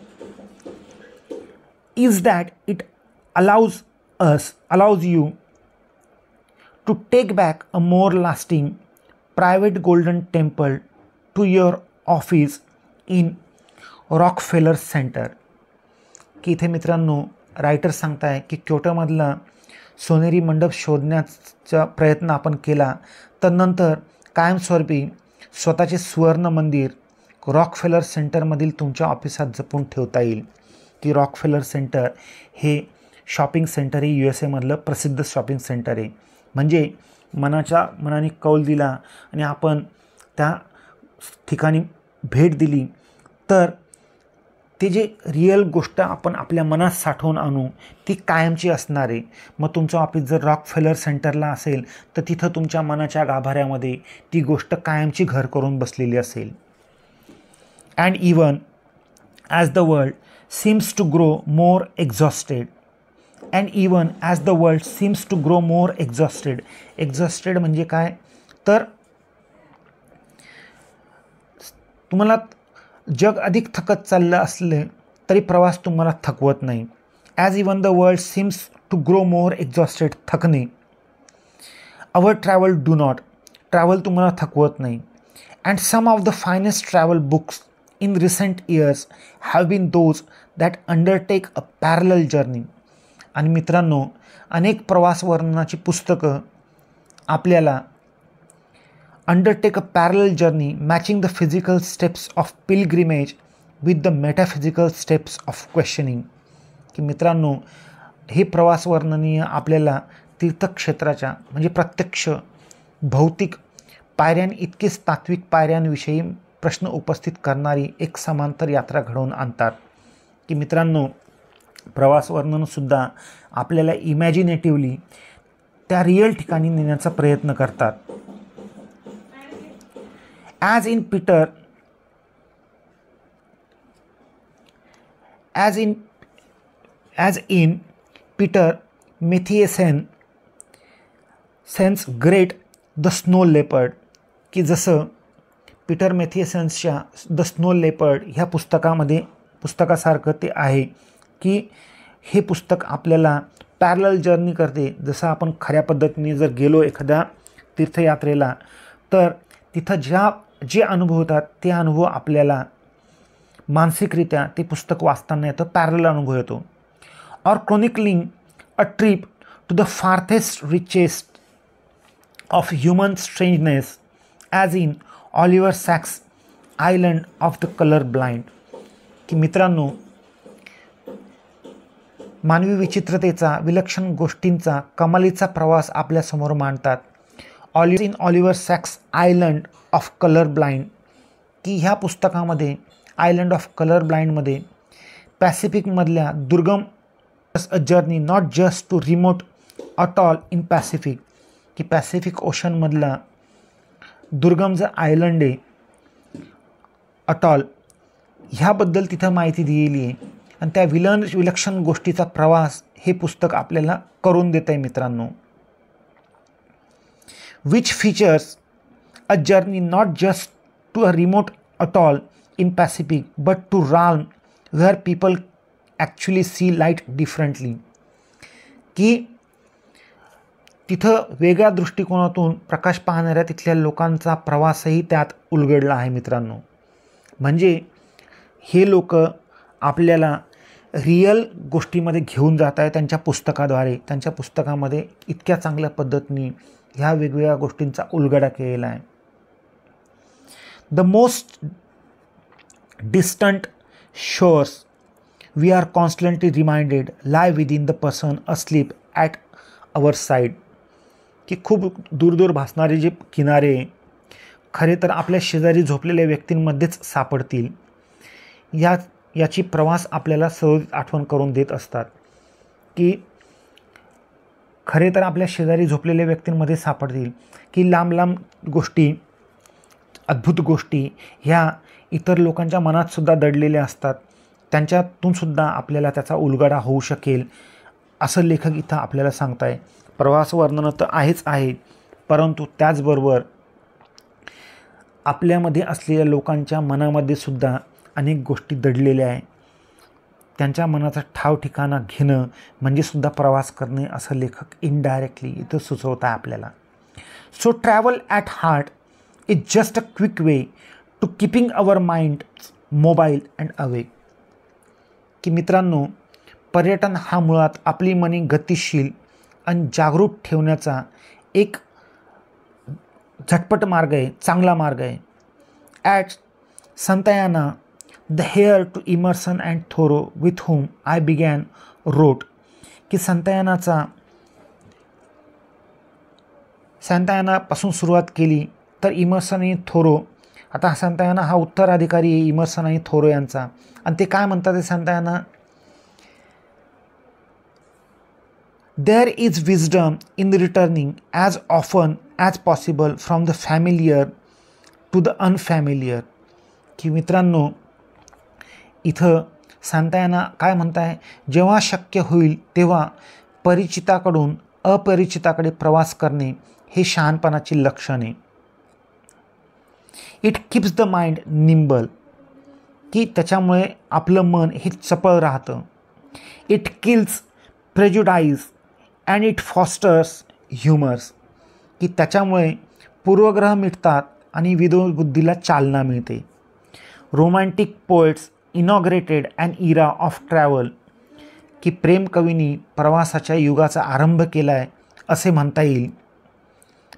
Is that it allows you to take back a more lasting private golden temple to your office in Rockefeller Center. की इथे मित्रांनो रायटर सांगताय की क्योटोमधला सोनेरी मंडप शोधण्याचा प्रयत्न आपण केला तर नंतर कायमस्वरूपी स्वतःचे सुवर्ण मंदिर रॉकफेलर सेंटरमधील तुमच्या ऑफिसात जपून ठेवता येईल. की रॉकफेलर सेंटर हे शॉपिंग सेंटर आहे, USA मधलं प्रसिद्ध शॉपिंग सेंटर आहे. म्हणजे मनाने कौल दिला आणि आपण त्या ठिकाणी भेट दिली तर ते जे रिअल गोष्ट आपण आपल्या मनात साठवून आणू ती कायमची असणार आहे. मग तुमचं ऑफिस जर रॉकफेलर सेंटरला असेल तर तिथं तुमच्या मनाच्या गाभाऱ्यामध्ये ती गोष्ट कायमची घर करून बसलेली असेल. And even as the world seems to grow more exhausted. And even as the world seems to grow more exhausted. Exhausted म्हणजे काय तर तुम्हाला जग अधिक थकत चाललं असले तरी प्रवास तुम्हाला थकवत नाही. As even the world seems to grow more exhausted, थकणे. Our travel do not, travel तुम्हाला थकवत नाही. And some of the finest travel books in recent years have been those that undertake a parallel journey. आणि मित्रांनो, अनेक प्रवास वर्णनाची पुस्तकं आपल्याला undertake a parallel journey matching the physical steps of pilgrimage with the metaphysical steps of questioning. की मित्रांनो, हे प्रवास वर्णनीय आपल्याला तीर्थक्षेत्राच्या म्हणजे प्रत्यक्ष भौतिक पायऱ्यांइतकीच तात्विक पायऱ्यांविषयी प्रश्न उपस्थित करणारी एक समांतर यात्रा घडवून आणतात. की मित्रांनो, प्रवास वर्णनसुद्धा आपल्याला इमॅजिनेटिव्हली त्या रिअल ठिकाणी नेण्याचा प्रयत्न करतात. As in Peter Matthiessen's great the Snow Leopard, की जसं पीटर मेथिएसेन्सच्या द स्नो लेपर्ड ह्या पुस्तकासारखं ते आहे, की हे पुस्तक आपल्याला पॅरलल जर्नी करते. जसं आपण खऱ्या पद्धतीने जर गेलो एखाद्या तीर्थयात्रेला तर तिथं जे अनुभव होतात ते अनुभव आपल्याला मानसिकरित्या ते पुस्तक वाचताना येतं, पॅरलल अनुभव येतो. Or chronicling a trip to the farthest reaches of human strangeness as in Oliver Sacks island of the Colour blind, की मित्रांनो मानवी विचित्रतेचा, विलक्षण गोष्टींचा कमालीचा प्रवास आपल्यासमोर मांडतात. Oliver Sacks island of colour blind, की ह्या पुस्तकामध्ये आयलंड ऑफ कलर ब्लाइंडमध्ये पॅसिफिकमधल्या दुर्गम a journey not just to remote atoll in Pacific, की पॅसिफिक ओशनमधला दुर्गम जो आयलंड आहे अटॉल ह्याबद्दल तिथं माहिती दिलेली आहे. आणि त्या विलक्षण गोष्टीचा प्रवास हे पुस्तक आपल्याला करून देत आहे मित्रांनो. Which features a journey not just to a remote atoll in Pacific but to realm where people actually see light differently, की तिथं वेगळ्या दृष्टिकोनातून प्रकाश पाहणाऱ्या तिथल्या लोकांचा प्रवासही त्यात उलगडला आहे मित्रांनो. म्हणजे हे लोक आपल्याला रिअल गोष्टीमध्ये घेऊन जात आहे त्यांच्या पुस्तकाद्वारे. त्यांच्या पुस्तकामध्ये इतक्या चांगल्या पद्धतीने ह्या वेगवेगळ्या गोष्टींचा उलगडा केलेला आहे. The most distant shores we are constantly reminded lie within the person asleep at our side, की खूप दूर भासणारे जे किनारे खरे तर आपल्या शेजारी झोपलेल्या व्यक्तींमध्येच सापडतील. याची प्रवास आपल्याला सहज आठवण करून देत असतात, की खरे तर आपल्या शेजारी झोपलेल्या व्यक्तींमध्ये सापडतील, की लांब गोष्टी, अद्भुत गोष्टी ह्या इतर लोकांच्या मनातसुद्धा दडलेल्या असतात. त्यांच्यातूनसुद्धा आपल्याला त्याचा उलगडा होऊ शकेल असं लेखक इथं आपल्याला सांगताय. प्रवास वर्णन तर आहेच आहे, परंतु त्याचबरोबर आपल्यामध्ये असलेल्या लोकांच्या मनामध्ये सुद्धा अनेक गोष्टी दडलेल्या आहे. त्यांच्या मनाचा ठाव ठिकाणा घेणं म्हणजे सुद्धा प्रवास करणे असं लेखक इनडायरेक्टली इथं सुचवत आहे आपल्याला. So travel at heart is just a quick way to keeping our mind mobile and awake, की मित्रांनो पर्यटन हा मुळात आपली मने गतिशील आणि जागरूक ठेवण्याचा एक झटपट मार्ग आहे, चांगला मार्ग आहे. At Santayana the heir to Emerson and Thoreau with whom I began wrote, की संतायानापासून सुरुवात केली तर इमर्सन आणि थोरो, आता संतायाना हा उत्तराधिकारी आहे इमर्सन आणि थोरो यांचा. आणि ते काय म्हणतात ते Santayana, there is wisdom in returning as often as possible from the familiar to the unfamiliar, की मित्रांनो इथं सांतायाना काय म्हणताय, जेव्हा शक्य होईल तेव्हा परिचिताकडून अपरिचिताकडे प्रवास करणे हे शहाणपणाची लक्षण आहे. It keeps the mind nimble, की त्याच्यामुळे आपलं मन हे चपळ राहतं. It kills prejudice and it fosters humours, की त्याच्यामुळे पूर्वग्रह मिटतात आणि विनोदबुद्धीला चालना मिळते. Romantic poets inaugurated and era of travel, की प्रेमकवींनी प्रवासाच्या युगाचा आरंभ केला आहे असे म्हणता येईल.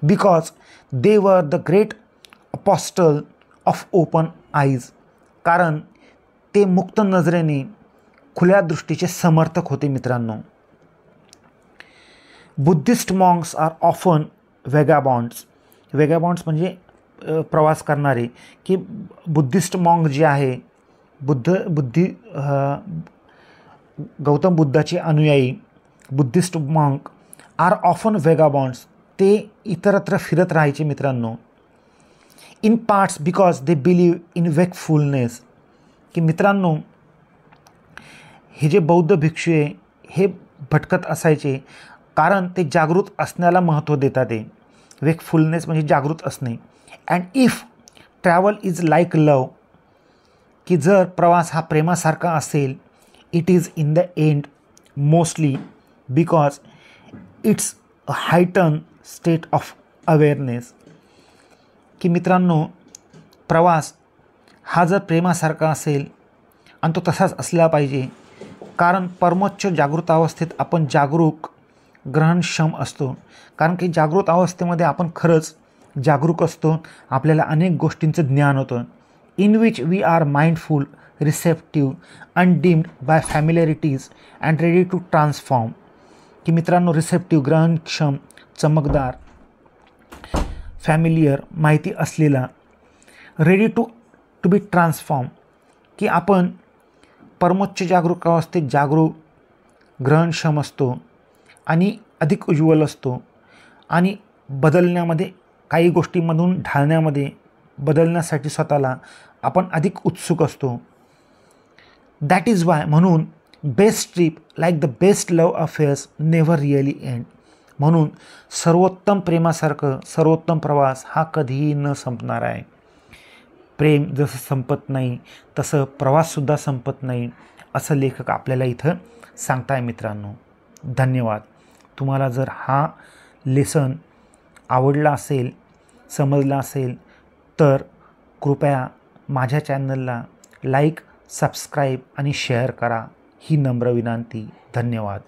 Because they were the great apostle of open eyes, कारण ते मुक्त नजरेने खुल्या दृष्टीचे समर्थक होते मित्रांनो. Buddhist monks are often vagabonds म्हणजे प्रवास करणारे, की बुद्धिस्ट मॉंग जे आहे गौतम बुद्धाचे अनुयायी बुद्धिस्ट मॉंक आर ऑफन वेगाबॉन्ड्स, ते इतरत्र फिरत राहायचे मित्रांनो. In parts because they believe in wakefulness, की मित्रांनो हे जे बौद्ध भिक्षू आहे हे भटकत असायचे कारण ते जागृत असण्याला महत्त्व देतात. ते वेकफुलनेस म्हणजे जागृत असणे. And if travel is like love, की जर प्रवास हा प्रेमासारखा असेल, it is in the end mostly because it's a heightened state of awareness. की मित्रांनो, प्रवास हा जर प्रेमासारखा असेल आणि तो तसाच असला पाहिजे, कारण परमोच्च जागृत अवस्थेत आपण जागरूक ग्रहणक्षम असतो. कारण की जागृत अवस्थेमध्ये आपण खरंच जागरूक असतो, आपल्याला अनेक गोष्टींचं ज्ञान होतं. In which we are mindful, receptive, undimmed by familiarities and ready to transform. की मित्रांनो, रिसेप्टिव्ह ग्रहणक्षम, चमकदार, फॅमिलियर माहिती असलेला, रेडी टू बी ट्रान्सफॉर्म, की आपण परमोच्च जागरूक अवस्थेत जागरूक ग्रहणक्षम असतो आणि अधिक उज्ज्वल असतो आणि बदलण्यामध्ये, काही गोष्टींमधून ढाळण्यामध्ये, बदलण्यासाठी स्वतःला आपण अधिक उत्सुक असतो. दॅट इज वाय, म्हणून best trip like the best love affairs never really end. म्हणून सर्वोत्तम प्रेमासारखं सर्वोत्तम प्रवास हा कधीही न संपणार आहे. प्रेम जसं संपत नाही तसं प्रवाससुद्धा संपत नाही, असं लेखक आपल्याला इथं सांगताय. मित्रांनो, धन्यवाद. तुम्हाला जर हा लेसन आवडला असेल, समजला असेल, तर कृपया माझ्या चॅनलला लाईक, सबस्क्राईब आणि शेअर करा, ही नम्र विनंती. धन्यवाद.